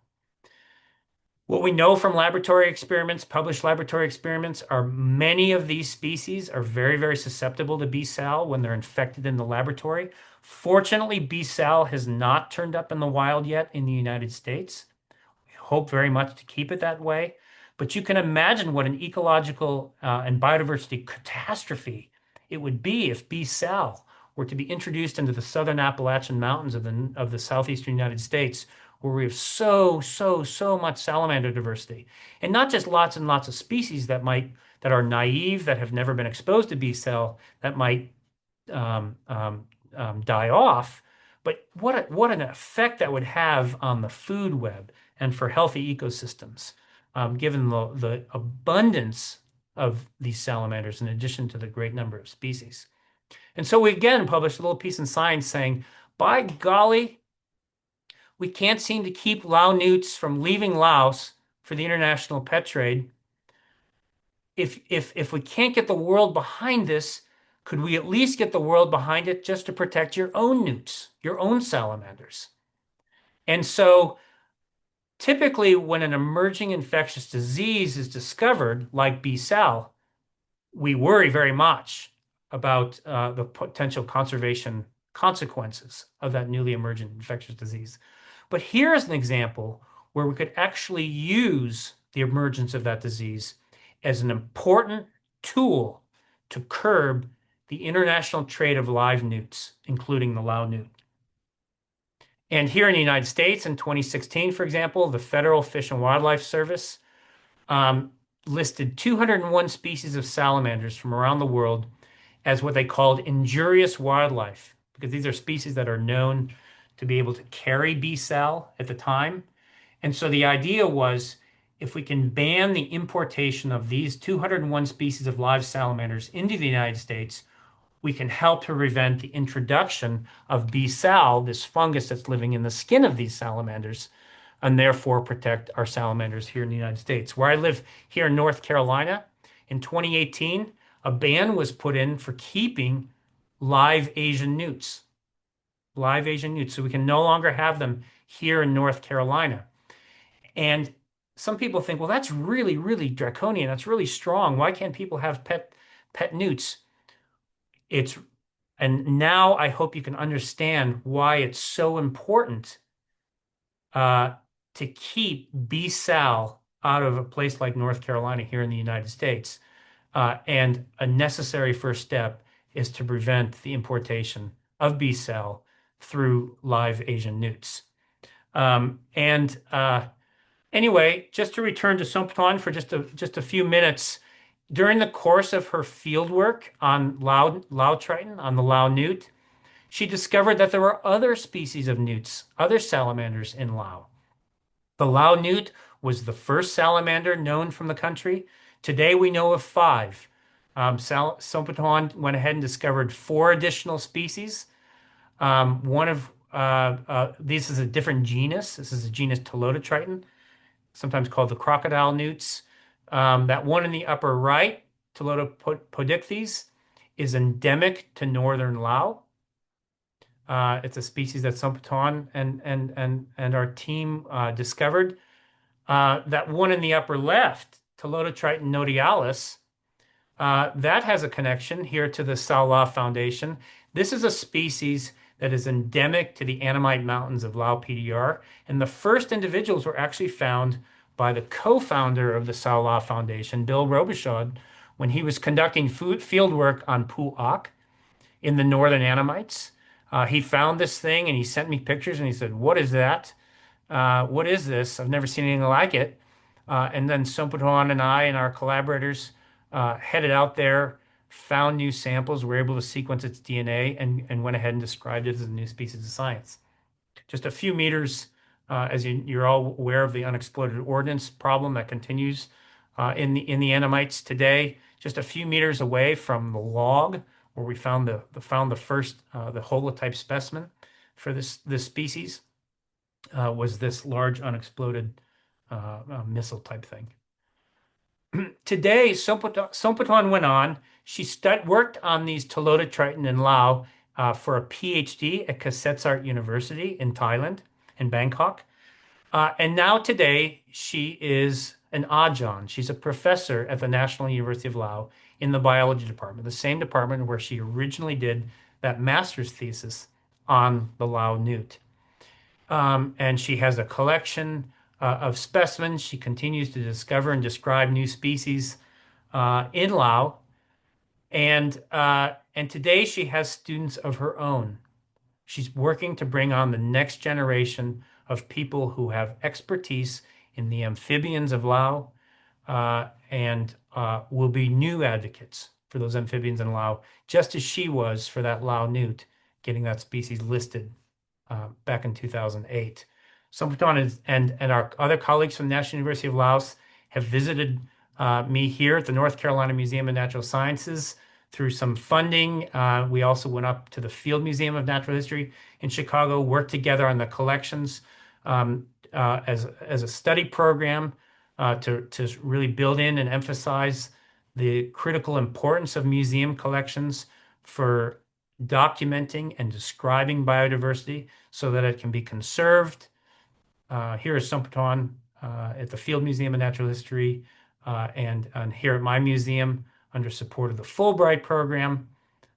What we know from laboratory experiments, published laboratory experiments, are many of these species are very, very susceptible to B. sal when they're infected in the laboratory. Fortunately, B. sal has not turned up in the wild yet in the United States. We hope very much to keep it that way. But you can imagine what an ecological and biodiversity catastrophe it would be if B. sal were to be introduced into the southern Appalachian Mountains of the southeastern United States, where we have so much salamander diversity, and not just lots and lots of species that are naive, that have never been exposed to B. sal, that might die off. But what an effect that would have on the food web and for healthy ecosystems, given the abundance of these salamanders in addition to the great number of species. And so we again published a little piece in Science saying, by golly, we can't seem to keep Lao newts from leaving Laos for the international pet trade. If we can't get the world behind this, could we at least get the world behind it just to protect your own newts, your own salamanders? And so typically when an emerging infectious disease is discovered, like B. sal, we worry very much about the potential conservation consequences of that newly emergent infectious disease. But here's an example where we could actually use the emergence of that disease as an important tool to curb the international trade of live newts, including the Lao Newt. And here in the United States in 2016, for example, the Federal Fish and Wildlife Service listed 201 species of salamanders from around the world as what they called injurious wildlife, because these are species that are known to be able to carry B. sal at the time. And so the idea was, if we can ban the importation of these 201 species of live salamanders into the United States, we can help to prevent the introduction of B. sal, this fungus that's living in the skin of these salamanders, and therefore protect our salamanders here in the United States. Where I live here in North Carolina, in 2018, a ban was put in for keeping live Asian newts. Live Asian newts. So we can no longer have them here in North Carolina. And some people think, well, that's really, really draconian. That's really strong. Why can't people have pet newts? And now I hope you can understand why it's so important to keep B. sal out of a place like North Carolina here in the United States. And a necessary first step is to prevent the importation of B. sal through live Asian newts. Anyway, just to return to Saola for just a few minutes, during the course of her fieldwork on Laotriton, on the Lao Newt, she discovered that there were other species of newts, other salamanders in Lao. The Lao Newt was the first salamander known from the country. Today we know of 5. Saola went ahead and discovered 4 additional species. One of these is a different genus. This is a genus Laotriton, sometimes called the crocodile newts. That one in the upper right, Laotriton, is endemic to northern Lao. It's a species that Saola and our team discovered. That one in the upper left, Laotriton notialis, that has a connection here to the Saola Foundation. This is a species that is endemic to the Annamite Mountains of Lao PDR. And the first individuals were actually found by the co-founder of the Saola Foundation, Bill Robichaud, when he was conducting field work on Pu'ak in the northern Annamites. He found this thing and he sent me pictures and he said, "What is that? What is this? I've never seen anything like it." And then Somputuan and I and our collaborators headed out there, found new samples, were able to sequence its DNA, and went ahead and described it as a new species of science. Just a few meters, as you're all aware of the unexploded ordnance problem that continues in the Annamites today. Just a few meters away from the log where we found the first the holotype specimen for this species was this large unexploded missile type thing. Today, Somputuan went on. She worked on these Laotriton in Laos for a PhD at Kasetsart University in Thailand, in Bangkok. And now today, she is an Ajahn. She's a professor at the National University of Laos in the biology department, the same department where she originally did that master's thesis on the Lao Newt. And she has a collection of specimens. She continues to discover and describe new species in Laos. And today she has students of her own. She's working to bring on the next generation of people who have expertise in the amphibians of Laos and will be new advocates for those amphibians in Laos, just as she was for that Lao Newt, getting that species listed back in 2008. Somputuan and our other colleagues from the National University of Laos have visited me here at the North Carolina Museum of Natural Sciences through some funding. We also went up to the Field Museum of Natural History in Chicago, worked together on the collections as a study program to really build in and emphasize the critical importance of museum collections for documenting and describing biodiversity so that it can be conserved. Here is Somputuan at the Field Museum of Natural History and here at my museum under support of the Fulbright program,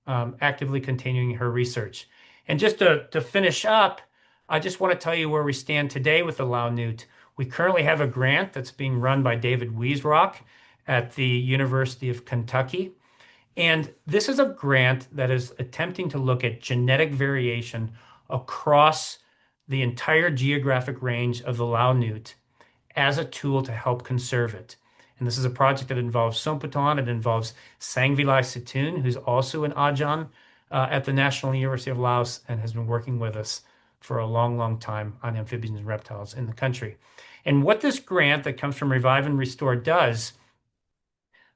actively continuing her research. And just to finish up, I just want to tell you where we stand today with the Lao Newt. We currently have a grant that's being run by David Wiesrock at the University of Kentucky. And this is a grant that is attempting to look at genetic variation across the entire geographic range of the Lao Newt as a tool to help conserve it. And this is a project that involves Somputuan. It involves Sangvilai Situn, who's also an Ajahn at the National University of Laos and has been working with us for a long, long time on amphibians and reptiles in the country. And what this grant that comes from Revive and Restore does,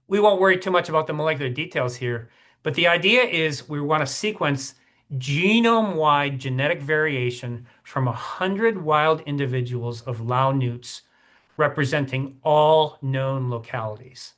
we won't worry too much about the molecular details here, but the idea is we want to sequence genome-wide genetic variation from 100 wild individuals of Lao Newts representing all known localities.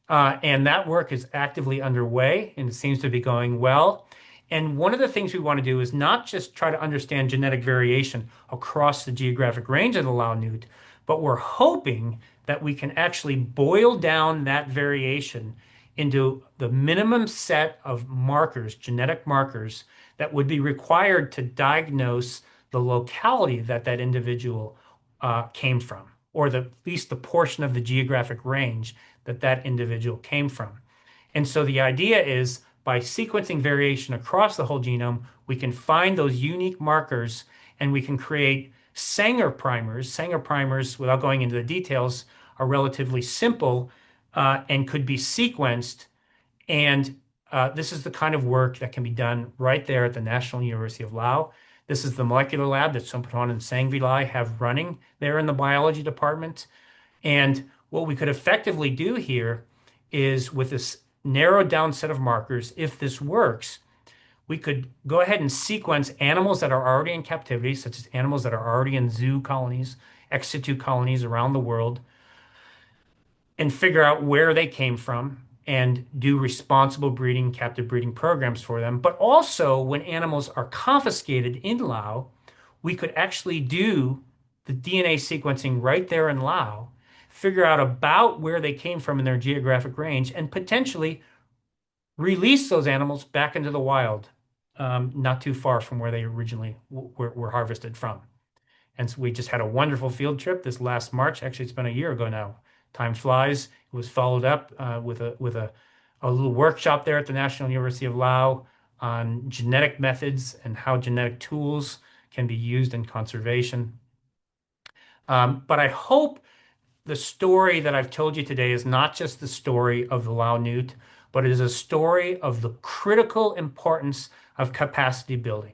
And that work is actively underway and it seems to be going well. And one of the things we want to do is not just try to understand genetic variation across the geographic range of the Lao Newt, but we're hoping that we can actually boil down that variation into the minimum set of markers, genetic markers, that would be required to diagnose the locality that that individual came from, or at least the portion of the geographic range that that individual came from. And so the idea is by sequencing variation across the whole genome, we can find those unique markers and we can create Sanger primers. Sanger primers, without going into the details, are relatively simple and could be sequenced. And this is the kind of work that can be done right there at the National University of Laos. This is the molecular lab that Somputuan and Sangvilai have running there in the biology department. And what we could effectively do here is with this narrowed down set of markers, if this works, we could go ahead and sequence animals that are already in captivity, such as animals that are already in zoo colonies, ex situ colonies around the world, and figure out where they came from and do responsible breeding, captive breeding programs for them. But also, when animals are confiscated in Laos, we could actually do the DNA sequencing right there in Laos, figure out about where they came from in their geographic range, and potentially release those animals back into the wild, not too far from where they originally were harvested from. And so we just had a wonderful field trip this last March. Actually, it's been a year ago now. Time flies. It was followed up with a little workshop there at the National University of Laos on genetic methods and how genetic tools can be used in conservation. But I hope the story that I've told you today is not just the story of the Lao Newt, but it is a story of the critical importance of capacity building.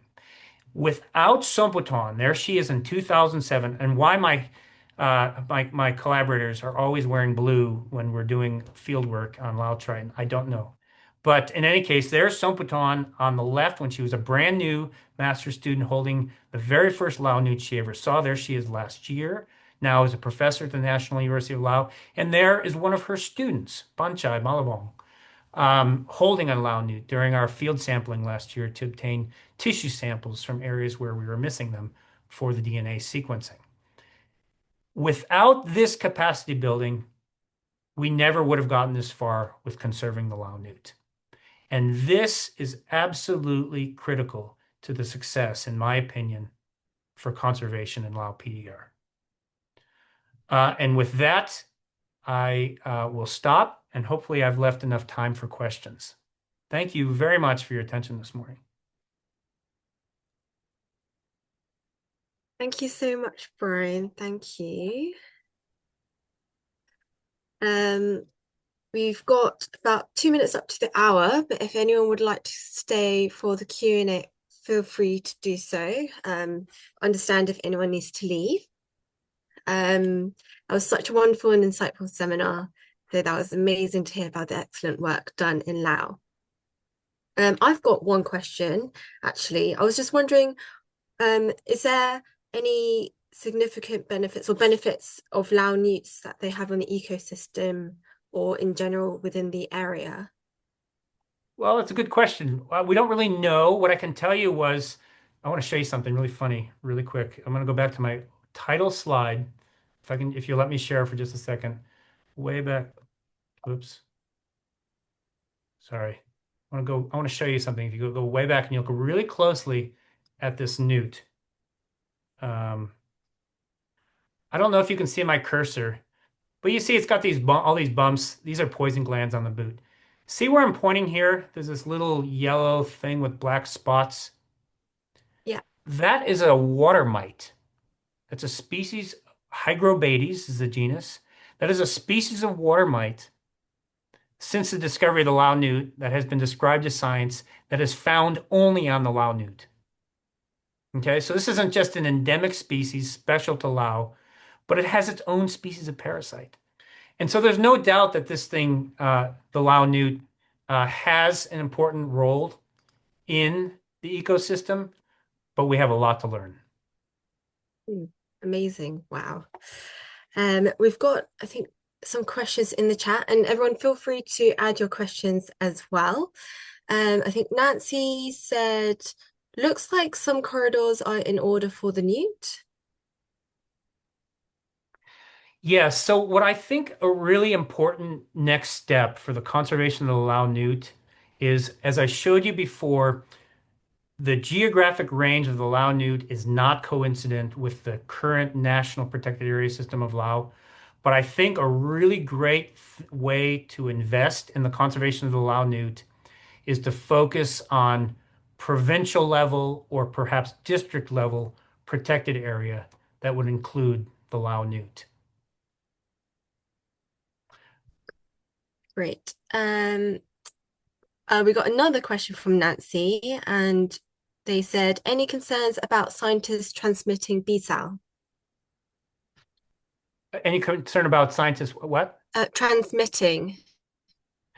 Without Somputon, there she is in 2007, and why my collaborators are always wearing blue when we're doing field work on Laotriton, I don't know. But in any case, there's Somputon on the left when she was a brand new master's student holding the very first Lao Newt she ever saw. There she is last year, now as a professor at the National University of Laos. And there is one of her students, Panchai Malabong, holding a Lao Newt during our field sampling last year to obtain tissue samples from areas where we were missing them for the DNA sequencing. Without this capacity building, we never would have gotten this far with conserving the Lao Newt. And this is absolutely critical to the success, in my opinion, for conservation in Lao PDR. And with that, I will stop, and hopefully I've left enough time for questions. Thank you very much for your attention this morning. Thank you so much, Bryan. Thank you. We've got about 2 minutes up to the hour, but if anyone would like to stay for the Q&A, feel free to do so. Understand if anyone needs to leave. That was such a wonderful and insightful seminar. So that was amazing to hear about the excellent work done in Laos. I've got one question, actually. I was just wondering, is there any significant benefits or benefits of Lao newts that they have on the ecosystem or in general within the area? Well, that's a good question. We don't really know. What I can tell you was, I want to show you something really funny, really quick. I'm going to go back to my title slide. If you let me share for just a second. Way back. Oops. Sorry. I want to show you something. If you go way back and you look really closely at this newt. I don't know if you can see my cursor, but you see it's got all these bumps. These are poison glands on the boot. See where I'm pointing here? There's this little yellow thing with black spots. Yeah. That is a water mite. That's a species, Hygrobates is the genus. That is a species of water mite since the discovery of the Lao Newt that has been described to science that is found only on the Lao Newt. Okay, so this isn't just an endemic species special to Lao, but it has its own species of parasite. And so there's no doubt that this thing, the Lao Newt, has an important role in the ecosystem, but we have a lot to learn. Amazing. Wow. We've got, I think, some questions in the chat, and everyone feel free to add your questions as well. I think Nancy said, looks like some corridors are in order for the newt. Yeah, so what I think a really important next step for the conservation of the Lao Newt is, as I showed you before, the geographic range of the Lao Newt is not coincident with the current National Protected Area System of Laos. But I think a really great way to invest in the conservation of the Lao Newt is to focus on provincial level or perhaps district level protected area that would include the Lao Newt. Great. We got another question from Nancy, and they said, any concerns about scientists transmitting B-cell? Any concern about scientists? What? Transmitting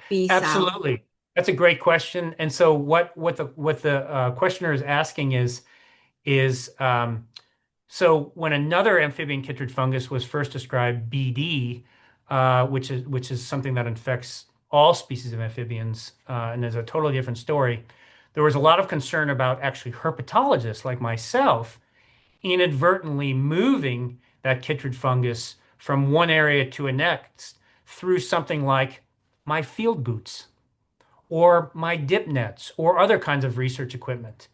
B-cell. Absolutely. That's a great question. And so what the questioner is asking is so when another amphibian chytrid fungus was first described, BD, which is something that infects all species of amphibians, and is a totally different story. There was a lot of concern about actually herpetologists like myself inadvertently moving that chytrid fungus from one area to a next through something like my field boots or my dip nets or other kinds of research equipment.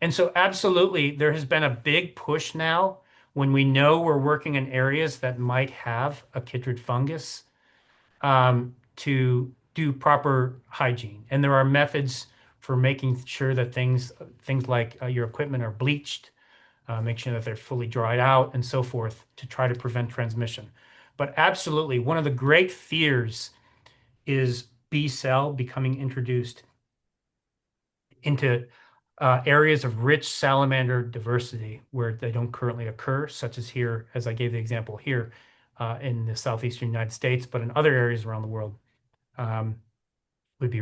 And so absolutely, there has been a big push now when we know we're working in areas that might have a chytrid fungus, to do proper hygiene. And there are methods for making sure that things like your equipment are bleached, make sure that they're fully dried out and so forth to try to prevent transmission. But absolutely, one of the great fears is B cell becoming introduced into areas of rich salamander diversity where they don't currently occur, such as here, as I gave the example here in the southeastern United States, but in other areas around the world, um, would be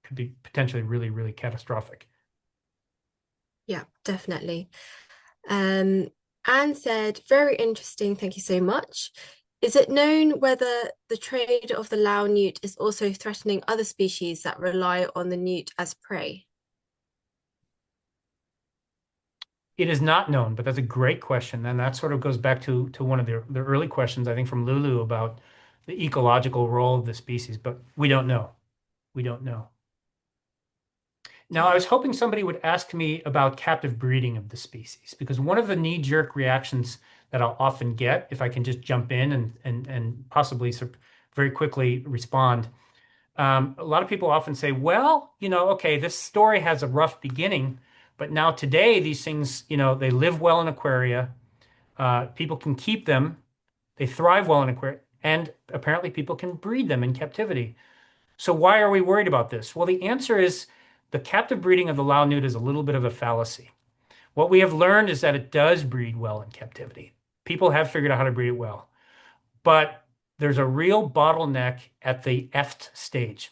could be potentially really catastrophic. Yeah, definitely. Anne said, very interesting, thank you so much. Is it known whether the trade of the Lao newt is also threatening other species that rely on the newt as prey? It is not known, but that's a great question. And that sort of goes back to one of the early questions, I think, from Lulu about the ecological role of the species, but we don't know. We don't know. Now, I Okay. was hoping somebody would ask me about captive breeding of the species, because one of the knee-jerk reactions that I'll often get, if I can just jump in and possibly very quickly respond, a lot of people often say, well, okay, this story has a rough beginning, but now today these things, they live well in aquaria. People can keep them. They thrive well in aquaria, and apparently people can breed them in captivity. So why are we worried about this? Well, the answer is the captive breeding of the Lao Newt is a little bit of a fallacy. What we have learned is that it does breed well in captivity. People have figured out how to breed it well, but there's a real bottleneck at the eft stage.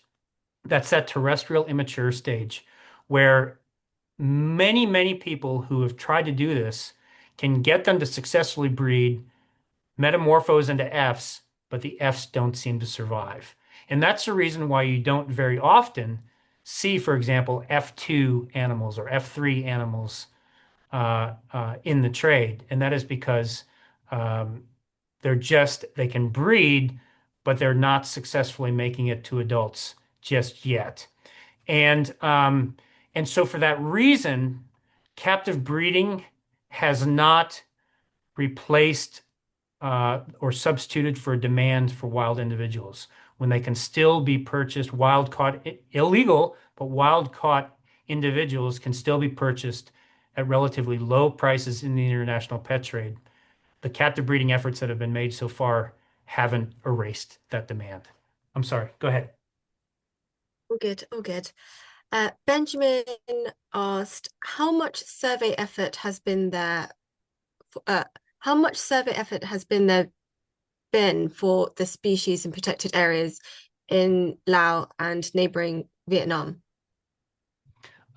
That's that terrestrial immature stage where many people who have tried to do this can get them to successfully breed, metamorphose into Fs, but the Fs don't seem to survive. And that's the reason why you don't very often see, for example, F2 animals or F3 animals in the trade. And that is because um, they can breed, but they're not successfully making it to adults just yet. And so for that reason, captive breeding has not replaced or substituted for demand for wild individuals when they can still be purchased, wild caught, illegal, but wild caught individuals can still be purchased at relatively low prices in the international pet trade. The captive breeding efforts that have been made so far haven't erased that demand. I'm sorry, go ahead. All good, all good. Benjamin asked, how much survey effort has been there? How much survey effort has been for the species in protected areas in Laos and neighboring Vietnam?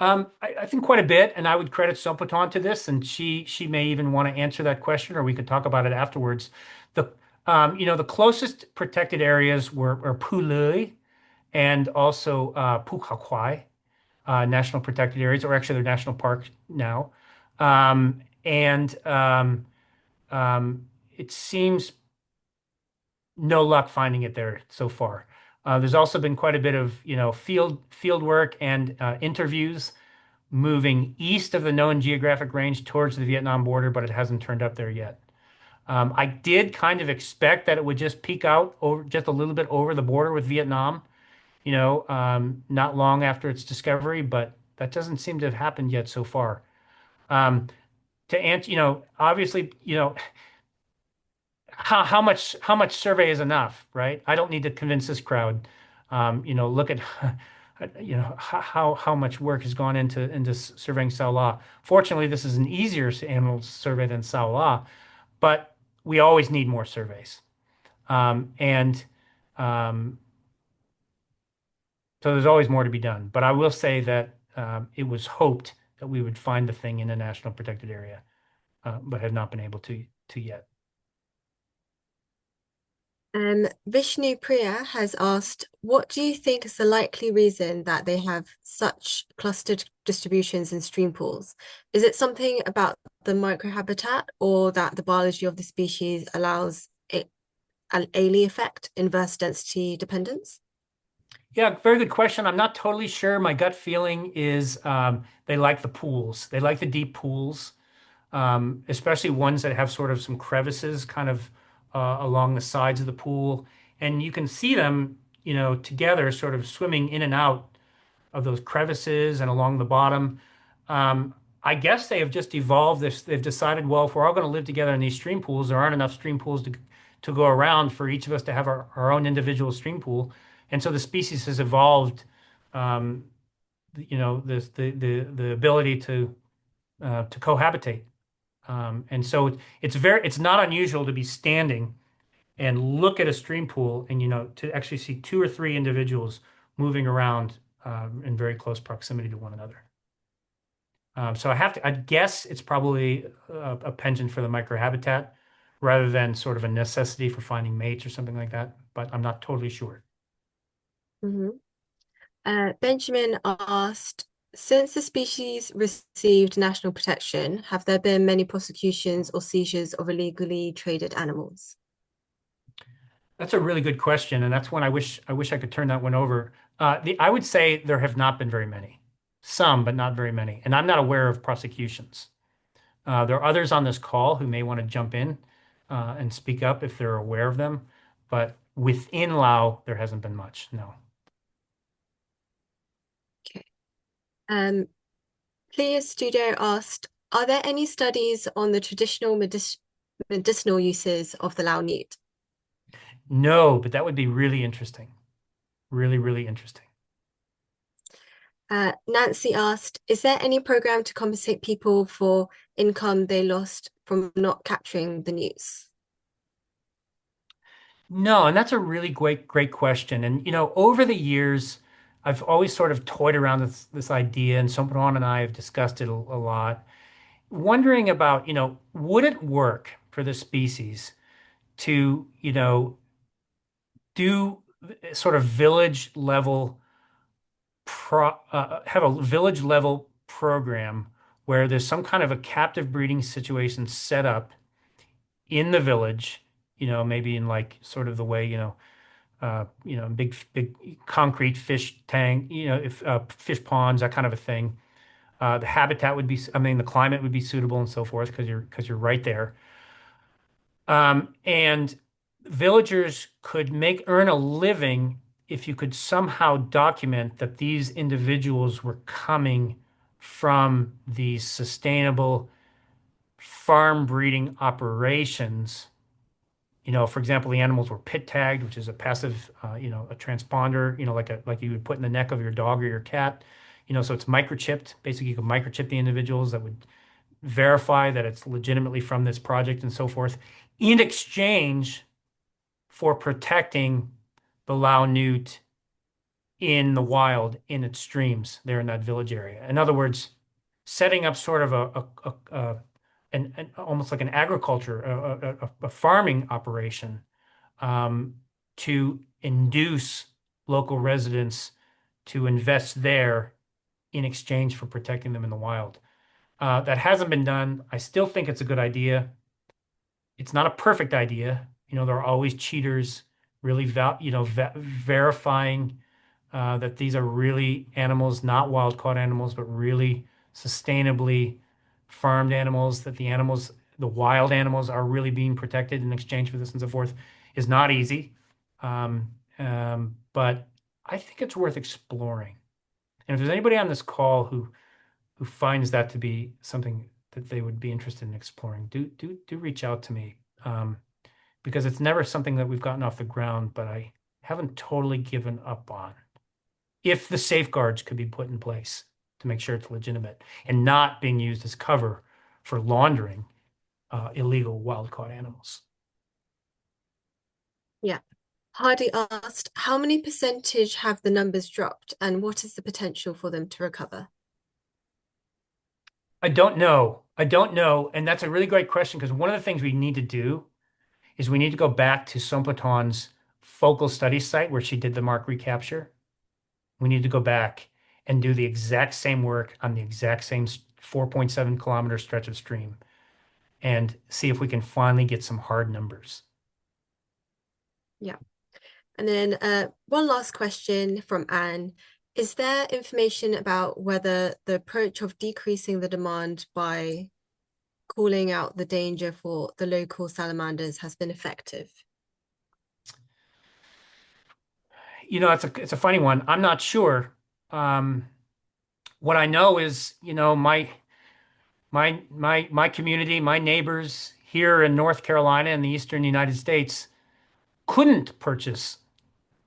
I think quite a bit, and I would credit Soputon to this, and she may even want to answer that question, or we could talk about it afterwards. The closest protected areas were Pului and also Pu Kau Kwai, national protected areas, or actually they're national parks now. And it seems no luck finding it there so far. There's also been quite a bit of field work and interviews moving east of the known geographic range towards the Vietnam border, but it hasn't turned up there yet. I did kind of expect that it would just peek out over just a little bit over the border with Vietnam, not long after its discovery, but that doesn't seem to have happened yet so far. To answer, obviously, how much survey is enough, right? I don't need to convince this crowd. Look at how much work has gone into surveying Saola. Fortunately, this is an easier animal survey than Saola, but we always need more surveys. And so there's always more to be done. But I will say that it was hoped that we would find the thing in a national protected area, but have not been able to yet. Vishnu Priya has asked, what do you think is the likely reason that they have such clustered distributions in stream pools? Is it something about the microhabitat or that the biology of the species allows it an Ailey effect, inverse density dependence? Yeah, very good question. I'm not totally sure. My gut feeling is they like the pools. They like the deep pools, especially ones that have sort of some crevices kind of along the sides of the pool. And you can see them, together sort of swimming in and out of those crevices and along the bottom. Um, I guess they have just evolved this. They've decided, well, if we're all going to live together in these stream pools, there aren't enough stream pools to go around for each of us to have our own individual stream pool. And so the species has evolved, um, the ability to cohabitate. And so it's not unusual to be standing and look at a stream pool and to actually see two or three individuals moving around in very close proximity to one another. So I guess it's probably a penchant for the microhabitat rather than sort of a necessity for finding mates or something like that, but I'm not totally sure. Mhm. Benjamin asked, since the species received national protection, have there been many prosecutions or seizures of illegally traded animals? That's a really good question, and that's one I wish I could turn that one over. I would say there have not been very many, some, but not very many, and I'm not aware of prosecutions. There are others on this call who may want to jump in and speak up if they're aware of them, but within Lao, there hasn't been much, no. Okay. Clear Studio asked, are there any studies on the traditional medicinal uses of the Lao Newt? No, but that would be really interesting. Really, really interesting. Nancy asked, is there any program to compensate people for income they lost from not capturing the newts? No, and that's a really great question. And over the years, I've always sort of toyed around this idea, and Sompanon and I have discussed it a lot, wondering about, would it work for the species to, do sort of village level have a village level program where there's some kind of a captive breeding situation set up in the village, maybe in like sort of the way, big concrete fish tank, if fish ponds, that kind of a thing. The habitat would be, I mean, the climate would be suitable and so forth because you're right there. And villagers could earn a living if you could somehow document that these individuals were coming from these sustainable farm breeding operations. For example, the animals were pit tagged, which is a passive, a transponder, like you would put in the neck of your dog or your cat. So it's microchipped. Basically, you can microchip the individuals that would verify that it's legitimately from this project and so forth, in exchange for protecting the Lao Newt in the wild, in its streams there in that village area. In other words, setting up sort of an almost like an agriculture, a farming operation to induce local residents to invest there in exchange for protecting them in the wild. That hasn't been done. I still think it's a good idea. It's not a perfect idea. There are always cheaters really, verifying that these are really animals, not wild caught animals, but really sustainably farmed animals, that the wild animals are really being protected in exchange for this and so forth is not easy. But I think it's worth exploring. And if there's anybody on this call who finds that to be something that they would be interested in exploring, do reach out to me. Because it's never something that we've gotten off the ground, but I haven't totally given up on. If the safeguards could be put in place to make sure it's legitimate and not being used as cover for laundering illegal wild-caught animals. Yeah. Hardy asked, how many percentage have the numbers dropped and what is the potential for them to recover? I don't know. I don't know. And that's a really great question because one of the things we need to do is we need to go back to Sompaton's focal study site where she did the mark recapture. We need to go back and do the exact same work on the exact same 4.7 kilometer stretch of stream and see if we can finally get some hard numbers. Yeah. And then one last question from Anne. Is there information about whether the approach of decreasing the demand by calling out the danger for the local salamanders has been effective? It's a funny one. I'm not sure. what I know is, my community, my neighbors here in North Carolina and the Eastern United States couldn't purchase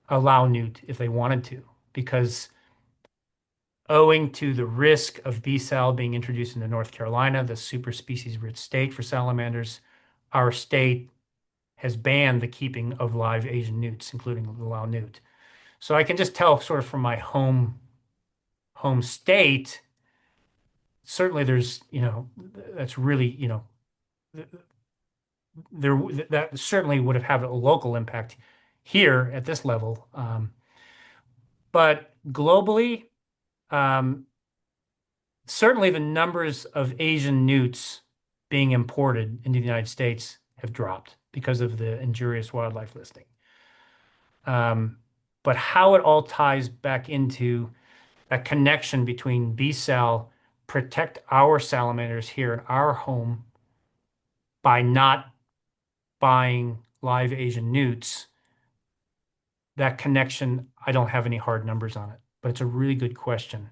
a Lao Newt if they wanted to, because owing to the risk of B-Sal being introduced into North Carolina, the super species rich state for salamanders, our state has banned the keeping of live Asian newts, including the Lao Newt. So I can just tell sort of from my home state, certainly there's, that's really, there that certainly would have had a local impact here at this level. But globally, um, certainly the numbers of Asian newts being imported into the United States have dropped because of the injurious wildlife listing. But how it all ties back into a connection between B-Sal, protect our salamanders here in our home by not buying live Asian newts, that connection, I don't have any hard numbers on it, but it's a really good question.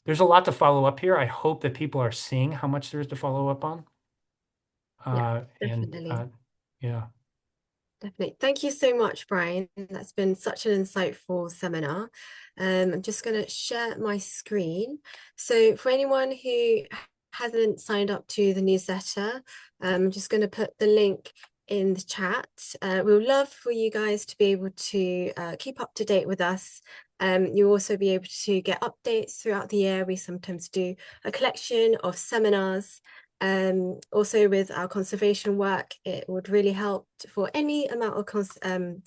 There's a lot to follow up here. I hope that people are seeing how much there is to follow up on. Yeah, And definitely. yeah. Definitely. Thank you so much, Bryan. That's been such an insightful seminar. I'm just going to share my screen. So for anyone who hasn't signed up to the newsletter, I'm just going to put the link in the chat. We would love for you guys to be able to keep up to date with us. You'll also be able to get updates throughout the year. We sometimes do a collection of seminars. Also with our conservation work, it would really help for any amount of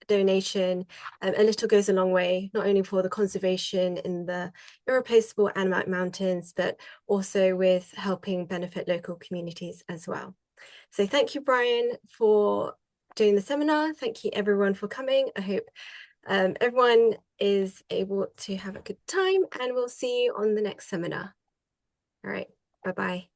donation. A little goes a long way, not only for the conservation in the irreplaceable Animatic Mountains, but also with helping benefit local communities as well. So thank you, Bryan, for doing the seminar. Thank you everyone for coming. I hope everyone is able to have a good time, and we'll see you on the next seminar. All right, bye-bye.